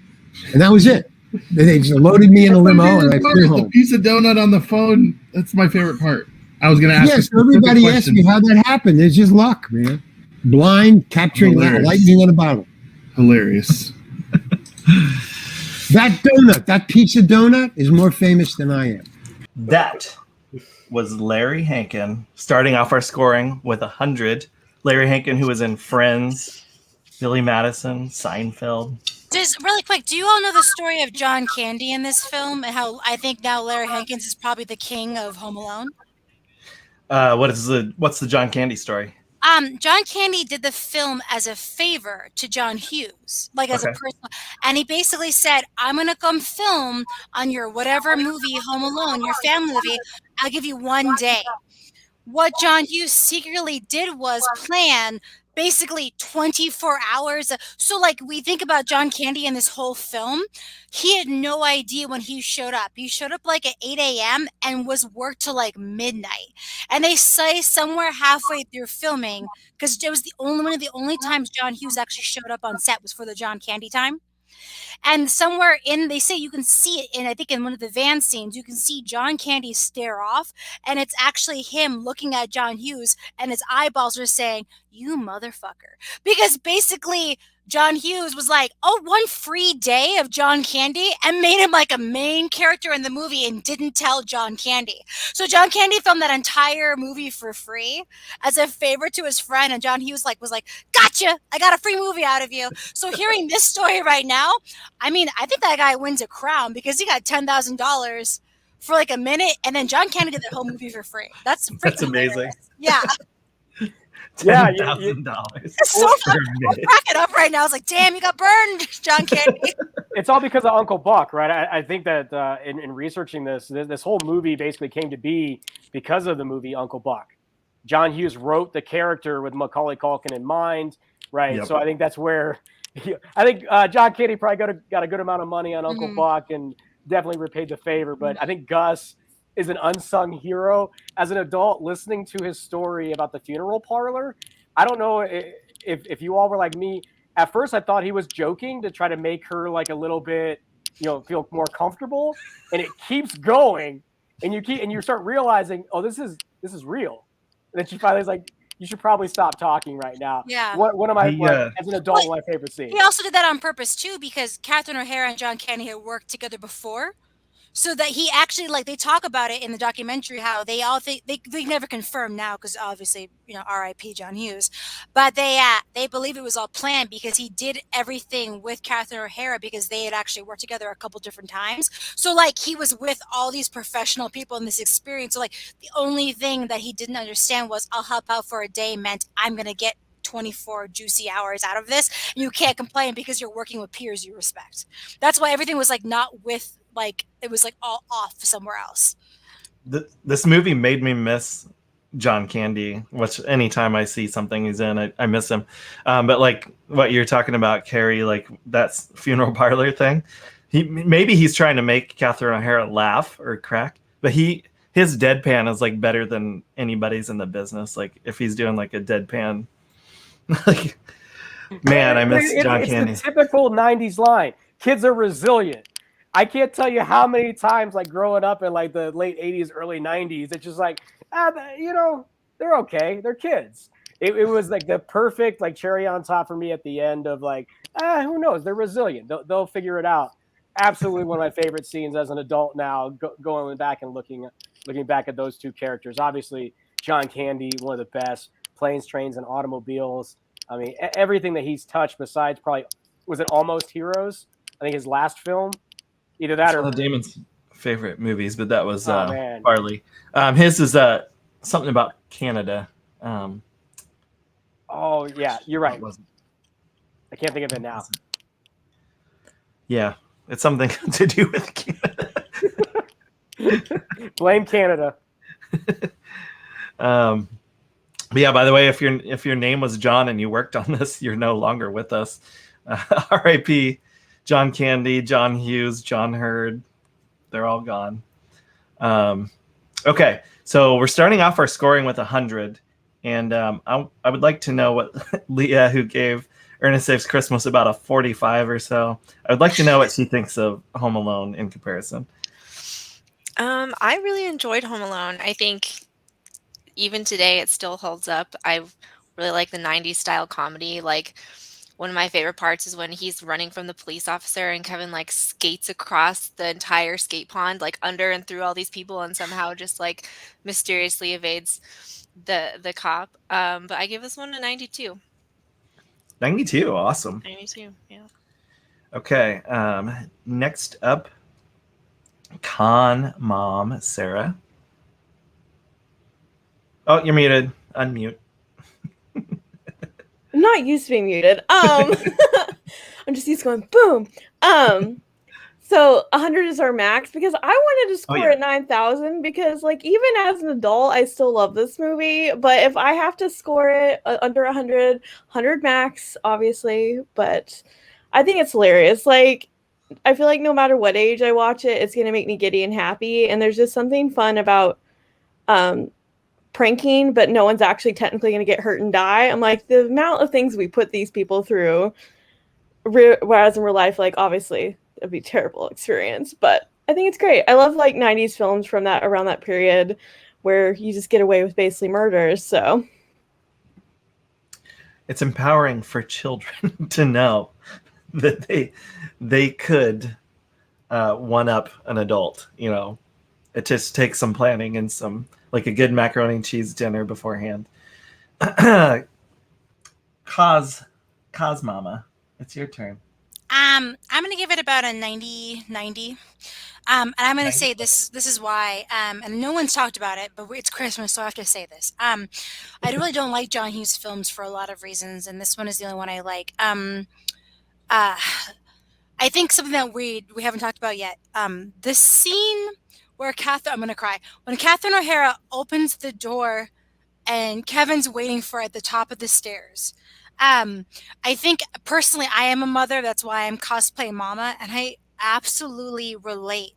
And that was it. They just loaded me in a limo and I flew home. The piece of donut on the phone, that's my favorite part. I was going to ask. Yes, everybody asked me how that happened. It's just luck, man. Blind, capturing lightning in a bottle. Hilarious. That pizza donut is more famous than I am. That was Larry Hankin, starting off our scoring with 100. Larry Hankin, who was in Friends, Billy Madison, Seinfeld. Just really quick, do you all know the story of John Candy in this film and how I think now Larry Hankins is probably the king of Home Alone? What's the John Candy story? John Candy did the film as a favor to John Hughes, like as a personal, and he basically said, I'm going to come film on your whatever movie, Home Alone, your family movie. I'll give you 1 day. What John Hughes secretly did was plan basically 24 hours. So like we think about John Candy in this whole film, he had no idea when he showed up. He showed up like at 8 a.m. and was worked till like midnight. And they say somewhere halfway through filming, because it was one of the only times John Hughes actually showed up on set was for the John Candy time. And somewhere they say you can see it I think in one of the van scenes, you can see John Candy stare off, and it's actually him looking at John Hughes, and his eyeballs are saying, you motherfucker. Because basically John Hughes was like, oh, 1 free day of John Candy, and made him like a main character in the movie and didn't tell John Candy. So John Candy filmed that entire movie for free as a favor to his friend, and John Hughes was like, gotcha, I got a free movie out of you. So hearing this story right now, I mean, I think that guy wins a crown because he got $10,000 for like a minute, and then John Candy did the whole movie for free. That's amazing. Hilarious. Yeah. $10,000. So funny. I'm cracking up right now. I was like, damn, you got burned, John Candy. It's all because of Uncle Buck, right? I think that in researching this whole movie basically came to be because of the movie Uncle Buck. John Hughes wrote the character with Macaulay Culkin in mind, right? Yep. So I think that's where John Candy probably got a good amount of money on Uncle Buck and definitely repaid the favor. But I think Gus is an unsung hero. As an adult, listening to his story about the funeral parlor, I don't know if you all were like me. At first, I thought he was joking to try to make her like a little bit, feel more comfortable. And it keeps going, and you start realizing, oh, this is real. And then she finally is like, you should probably stop talking right now. Yeah. One of my as an adult, one of my favorite scenes. He also did that on purpose too, because Catherine O'Hara and John Candy had worked together before. So that he actually, like, they talk about it in the documentary, how they all think they never confirm now because obviously, R.I.P. John Hughes, but they believe it was all planned because he did everything with Catherine O'Hara because they had actually worked together a couple different times. So like he was with all these professional people in this experience. So like the only thing that he didn't understand was I'll help out for a day meant I'm gonna get 24 juicy hours out of this. And you can't complain because you're working with peers you respect. That's why everything was like not with. Like it was like all off somewhere else. This movie made me miss John Candy, which anytime I see something he's in, I miss him. But like what you're talking about, Kerry, like that's funeral parlor thing. Maybe he's trying to make Catherine O'Hara laugh or crack, but his deadpan is like better than anybody's in the business. Like if he's doing like a deadpan, like man, I miss John Candy. It's the typical 90s line. Kids are resilient. I can't tell you how many times, like growing up in like the late 80s, early 90s, it's just like, they're okay. They're kids. It was like the perfect like cherry on top for me at the end of like, who knows? They're resilient. They'll figure it out. Absolutely one of my favorite scenes as an adult now, going back and looking back at those two characters. Obviously, John Candy, one of the best. Planes, Trains, and Automobiles. I mean, everything that he's touched besides probably, was it Almost Heroes? I think his last film. Either that or Damon's favorite movies, but that was Farley. His is something about Canada. Oh yeah, you're right. I can't think of it now. Yeah, it's something to do with Canada. Blame Canada. But yeah, by the way, if your name was John and you worked on this, you're no longer with us. R.I.P. John Candy, John Hughes, John Hurd. They're all gone. Okay, so we're starting off our scoring with 100. And I would like to know what Leah, who gave Ernest Saves Christmas about a 45 or so, I would like to know what she thinks of Home Alone in comparison. I really enjoyed Home Alone. I think even today it still holds up. I really like the 90s style comedy. Like, one of my favorite parts is when he's running from the police officer and Kevin like skates across the entire skate pond, like under and through all these people, and somehow just like mysteriously evades the cop. But I give this one a 92. 92, awesome. 92, yeah. Okay, next up, Con Mom Sarah. Oh, you're muted. Unmute. I'm not used to being muted. I'm just used to going boom. So 100 is our max because I wanted to score at 9,000 because, like, even as an adult, I still love this movie. But if I have to score it under 100 max, obviously. But I think it's hilarious. Like, I feel like no matter what age I watch it, it's gonna make me giddy and happy. And there's just something fun about pranking, but no one's actually technically going to get hurt and die. I'm like, the amount of things we put these people through, whereas in real life, like, obviously it'd be a terrible experience, but I think it's great. I love like 90s films from that around that period where you just get away with basically murders. So it's empowering for children to know that they could one up an adult. You know, it just takes some planning and some, like, a good macaroni and cheese dinner beforehand. Cos Mama, it's your turn. I'm gonna give it about a 90. And I'm gonna say this is why, and no one's talked about it, but it's Christmas, so I have to say this. I really don't like John Hughes films for a lot of reasons, and this one is the only one I like. I think something that we haven't talked about yet. The scene where I'm gonna cry. When Catherine O'Hara opens the door and Kevin's waiting for her at the top of the stairs. I think personally I am a mother, that's why I'm cosplay mama, and I absolutely relate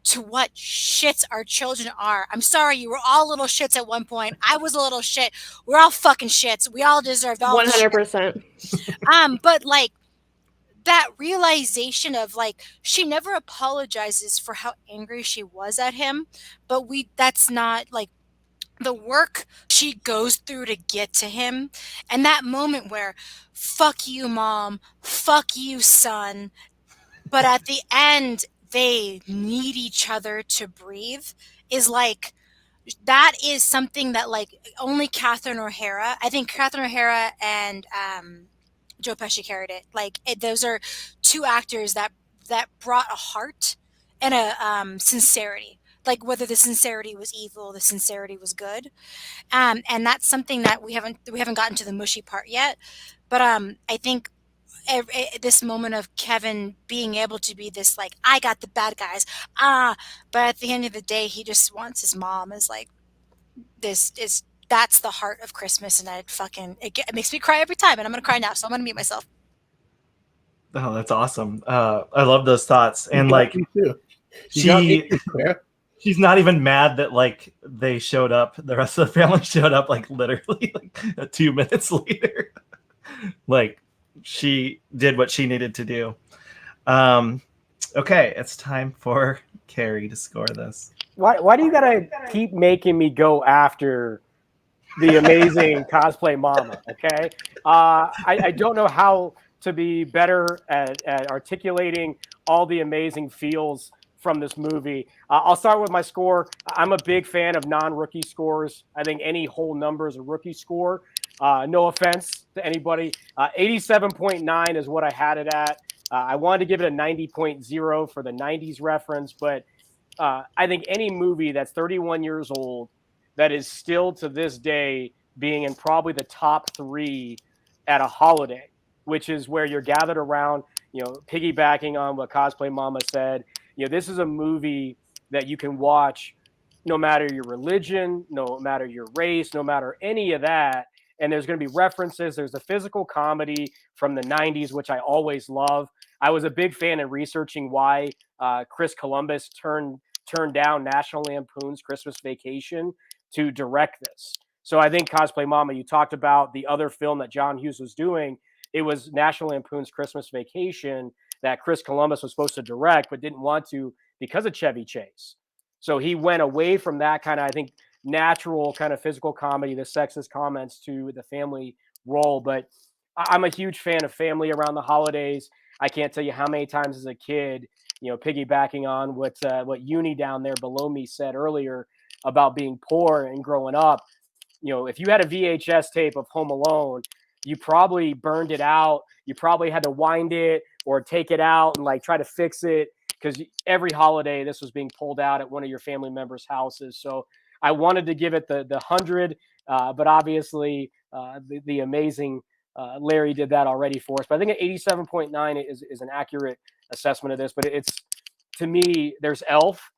to what shits our children are. I'm sorry, you were all little shits at one point. I was a little shit. We're all fucking shits. We all deserved all 100%. But like, that realization of, like, she never apologizes for how angry she was at him, but that's not like the work she goes through to get to him. And that moment where, fuck you, mom, fuck you, son, but at the end they need each other to breathe, is like, that is something that, like, only Catherine O'Hara, I think Catherine O'Hara and Joe Pesci carried it. Like, those are two actors that brought a heart and a sincerity. Like, whether the sincerity was evil, the sincerity was good, and that's something that we haven't gotten to the mushy part yet. But I think this moment of Kevin being able to be this, like, I got the bad guys, but at the end of the day, he just wants his mom. Is like, that's the heart of Christmas, and it makes me cry every time, and I'm gonna cry now, so I'm gonna mute myself. Oh, that's awesome. I love those thoughts. And like, she's not even mad that, like, they showed up, the rest of the family showed up, like, literally like 2 minutes later. Like, she did what she needed to do. Okay, it's time for Kerry to score this. Why do you gotta keep making me go after the amazing cosplay mama? Okay, I don't know how to be better at articulating all the amazing feels from this movie. I'll start with my score. I'm a big fan of non-rookie scores. I think any whole number is a rookie score. No offense to anybody. 87.9 is what I had it at. I wanted to give it a 90.0 for the 90s reference, but I think any movie that's 31 years old that is still to this day being in probably the top 3 at a holiday, which is where you're gathered around, piggybacking on what Cosplay Mama said. This is a movie that you can watch, no matter your religion, no matter your race, no matter any of that. And there's going to be references. There's a physical comedy from the 90s, which I always love. I was a big fan in researching why Chris Columbus turned down National Lampoon's Christmas Vacation to direct this. So I think Cosplay Mama, you talked about the other film that John Hughes was doing. It was National Lampoon's Christmas Vacation that Chris Columbus was supposed to direct, but didn't want to because of Chevy Chase. So he went away from that kind of, I think, natural kind of physical comedy, the sexist comments, to the family role. But I'm a huge fan of family around the holidays. I can't tell you how many times as a kid, piggybacking on what Uni down there below me said earlier about being poor and growing up. If you had a VHS tape of Home Alone, you probably burned it out. You probably had to wind it or take it out and like try to fix it, because every holiday this was being pulled out at one of your family members' houses. So I wanted to give it the 100, but obviously the amazing Larry did that already for us. But I think an 87.9 is an accurate assessment of this. But it's, to me, there's Elf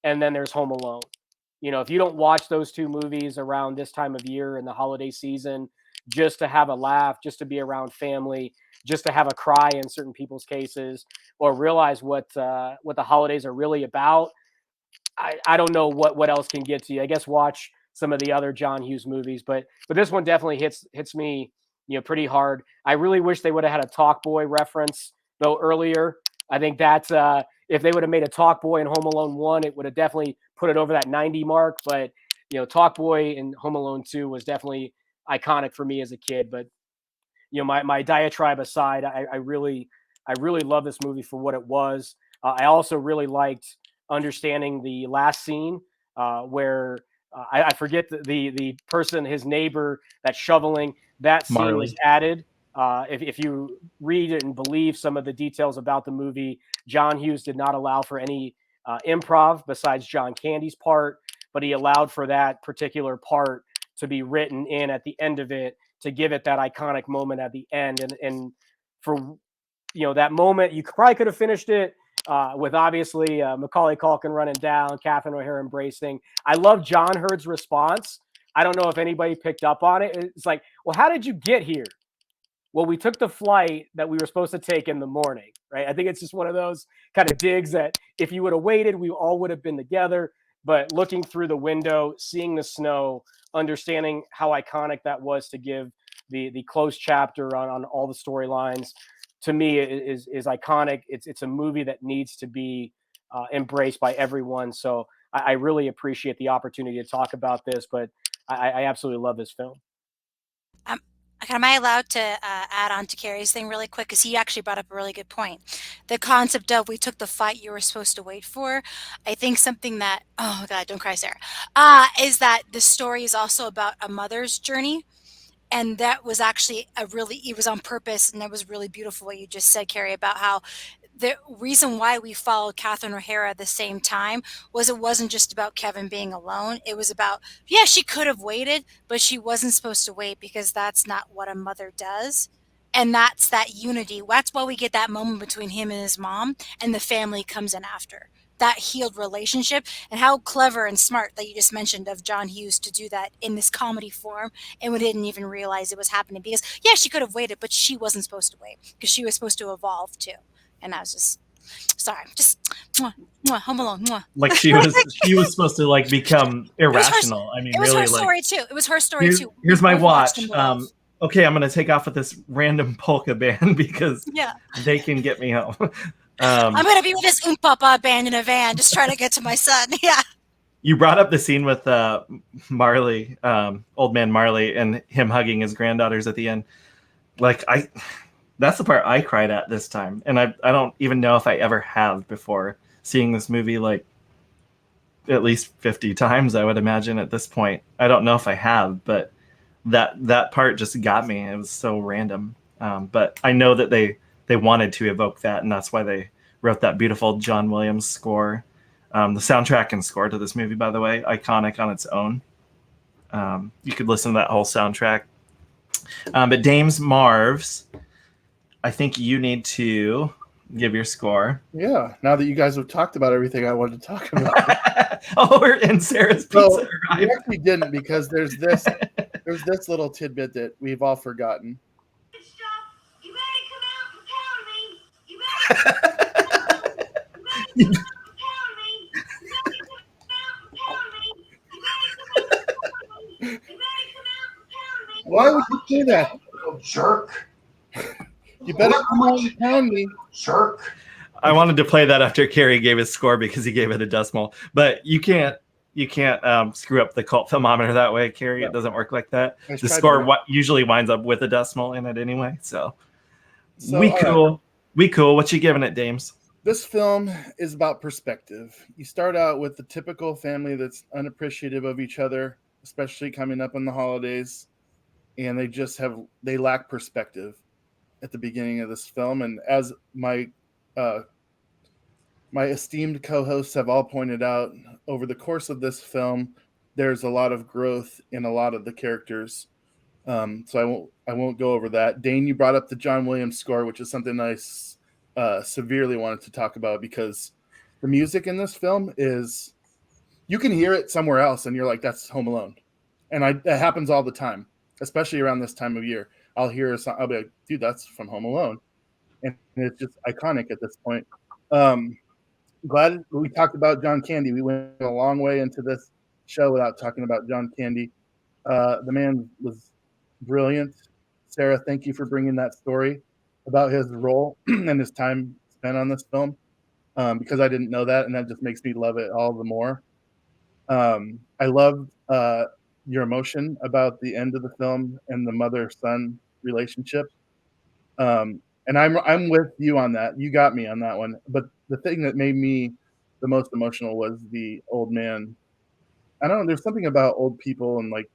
and then there's Home Alone. If you don't watch those two movies around this time of year in the holiday season, just to have a laugh, just to be around family, just to have a cry in certain people's cases, or realize what the holidays are really about, I don't know what else can get to you. I guess watch some of the other John Hughes movies, but this one definitely hits me, pretty hard. I really wish they would have had a Talk Boy reference though earlier. I think that's if they would have made a Talk Boy in Home Alone 1, it would have definitely put it over that 90 mark. But Talk Boy in Home Alone 2 was definitely iconic for me as a kid. But my diatribe aside, I really love this movie for what it was. I also really liked understanding the last scene where I forget the person, his neighbor, that's shoveling. That scene Marley was added. If you read it and believe some of the details about the movie, John Hughes did not allow for any improv besides John Candy's part, but he allowed for that particular part to be written in at the end of it to give it that iconic moment at the end. And for that moment, you probably could have finished it with obviously Macaulay Culkin running down, Catherine O'Hara embracing. I love John Hurd's response. I don't know if anybody picked up on it. It's like, well, how did you get here? Well, we took the flight that we were supposed to take in the morning, right? I think it's just one of those kind of digs that if you would have waited, we all would have been together. But looking through the window, seeing the snow, understanding how iconic that was to give the closed chapter on all the storylines, to me is iconic. It's a movie that needs to be embraced by everyone. So I really appreciate the opportunity to talk about this, but I absolutely love this film. Am I allowed to add on to Kerry's thing really quick? Because he actually brought up a really good point. The concept of we took the flight you were supposed to wait for. I think something that, oh God, don't cry, Sarah, is that the story is also about a mother's journey. And that was actually it was on purpose. And that was really beautiful what you just said, Kerry, about how the reason why we followed Catherine O'Hara at the same time was it wasn't just about Kevin being alone. It was about, yeah, she could have waited, but she wasn't supposed to wait because that's not what a mother does. And that's that unity. That's why we get that moment between him and his mom, and the family comes in after. That healed relationship, and how clever and smart that you just mentioned of John Hughes to do that in this comedy form, and we didn't even realize it was happening because, yeah, she could have waited, but she wasn't supposed to wait because she was supposed to evolve too. And I was just sorry, just Home Alone. Like she was supposed to like become irrational. I mean, it was really, her story too. It was her story too. Here's my watch. Okay, I'm gonna take off with this random polka band because they can get me home. I'm gonna be with this Papa band in a van, just trying to get to my son. Yeah. You brought up the scene with Marley, old man Marley, and him hugging his granddaughters at the end. Like that's the part I cried at this time, and I don't even know if I ever have before seeing this movie like at least 50 times. I would imagine at this point. I don't know if I have, but that part just got me. It was so random, but I know that they wanted to evoke that, and that's why they wrote that beautiful John Williams score. The soundtrack and score to this movie, by the way, iconic on its own. You could listen to that whole soundtrack. But Dames, Marvs, I think you need to give your score. Yeah, now that you guys have talked about everything I wanted to talk about. And Sarah's pizza So we arrived. actually didn't, because there's this little tidbit that we've all forgotten. You better come out and pound me. You better come out and pound me. You better come out and pound me. Why would you do that? Little jerk. You better come out and pound me. Jerk. I wanted to play that after Kerry gave his score because he gave it a decimal, but you can't screw up the Cult Filmometer that way, Kerry. It doesn't work like that. The score usually winds up with a decimal in it anyway. So we cool. What you giving it, Dames? This film is about perspective. You start out with the typical family that's unappreciative of each other, especially coming up on the holidays, and they lack perspective at the beginning of this film. And as my esteemed co-hosts have all pointed out, over the course of this film, there's a lot of growth in a lot of the characters. So I won't go over that. Dane, you brought up the John Williams score, which is something I severely wanted to talk about, because the music in this film is, you can hear it somewhere else and you're like, that's Home Alone. And that happens all the time, especially around this time of year. I'll hear a song, I'll be like, dude, that's from Home Alone. And it's just iconic at this point. Glad we talked about John Candy. We went a long way into this show without talking about John Candy. The man was brilliant. Sarah, thank you for bringing that story about his role and his time spent on this film, because I didn't know that, and that just makes me love it all the more. I loved your emotion about the end of the film and the mother-son relationship. And I'm with you on that. You got me on that one. But the thing that made me the most emotional was the old man. I don't know. There's something about old people, and like,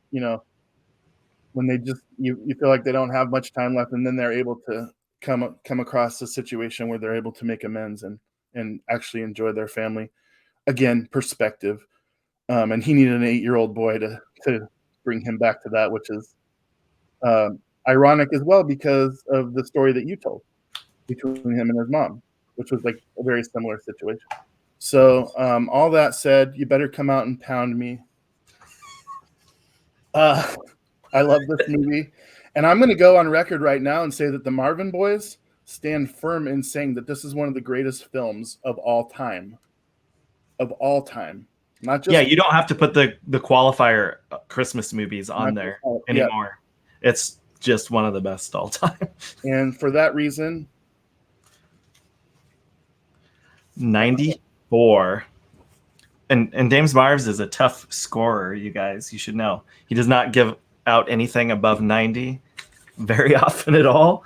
when they just, you feel like they don't have much time left, and then they're able to come across a situation where they're able to make amends and actually enjoy their family. Again, perspective. And he needed an 8-year-old boy to bring him back to that, which is ironic as well, because of the story that you told between him and his mom, which was like a very similar situation. So all that said, you better come out and pound me. I love this movie, and I'm going to go on record right now and say that the Marvin Boys stand firm in saying that this is one of the greatest films of all time. Of all time. Not just, yeah, you don't have to put the qualifier Christmas movies on there anymore. Yeah. It's just one of the best all time. And for that reason, 94. And Dames Marvs is a tough scorer, you guys. You should know. He does not give out anything above 90 very often at all.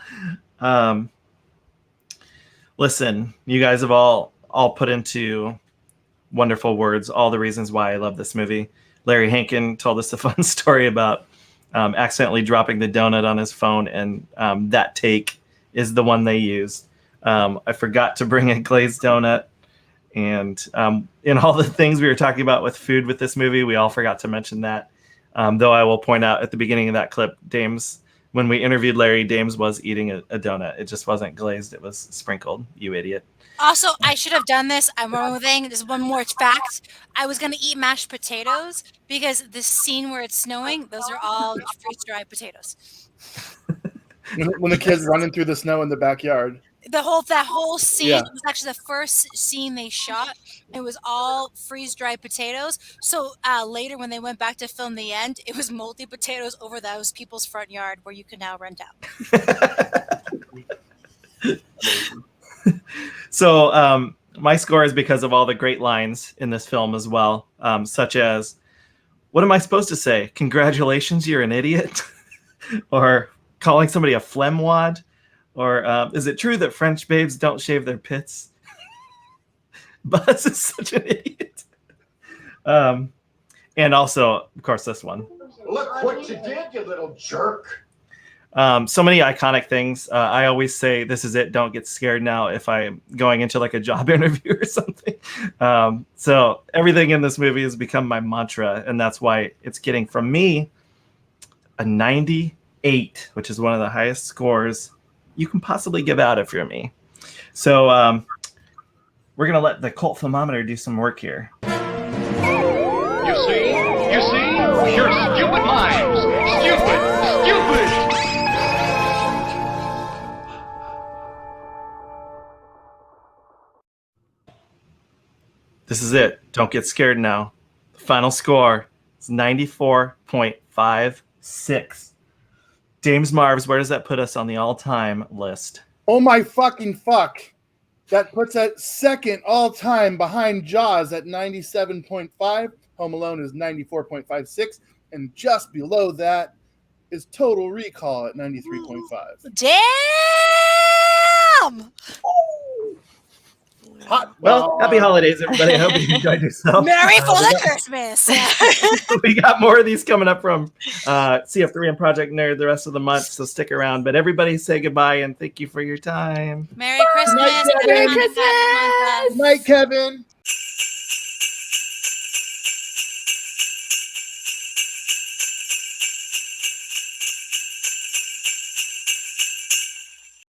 Listen, you guys have all put into wonderful words all the reasons why I love this movie. Larry Hankin told us a fun story about accidentally dropping the donut on his phone, and that take is the one they used. I forgot to bring a glazed donut, and in all the things we were talking about with food with this movie, we all forgot to mention that. Though I will point out at the beginning of that clip, Dames, when we interviewed Larry, Dames was eating a donut. It just wasn't glazed. It was sprinkled, you idiot. Also, I should have done this. I'm wrong thing. There's one more fact. I was going to eat mashed potatoes because the scene where it's snowing, those are all freeze-dried potatoes. When the kids running through the snow in the backyard. That whole scene was actually the first scene they shot. It was all freeze-dried potatoes. So later when they went back to film the end, it was moldy potatoes over those people's front yard where you can now rent out. So my score is because of all the great lines in this film as well, such as, what am I supposed to say? Congratulations, you're an idiot? Or calling somebody a phlegmwad? Or is it true that French babes don't shave their pits? Buzz is such an idiot. And also, of course, this one. Look what you did, you little jerk. So many iconic things. I always say, this is it. Don't get scared now if I'm going into like a job interview or something. So everything in this movie has become my mantra. And that's why it's getting from me a 98, which is one of the highest scores you can possibly give out if you're me. So we're going to let the Cult Filmometer do some work here. see? You're stupid minds. Stupid. This is it. Don't get scared now. The final score is 94.56. Dames Marvs, where does that put us on the all-time list? Oh my fucking fuck. That puts that second all-time behind Jaws at 97.5. Home Alone is 94.56. And just below that is Total Recall at 93.5. Damn! Well, happy holidays, everybody. I hope you enjoyed yourself. Merry for the Christmas. We got more of these coming up from CF3 and Project-Nerd the rest of the month, so stick around. But everybody say goodbye and thank you for your time. Merry Christmas. Merry Christmas. Night, Kevin.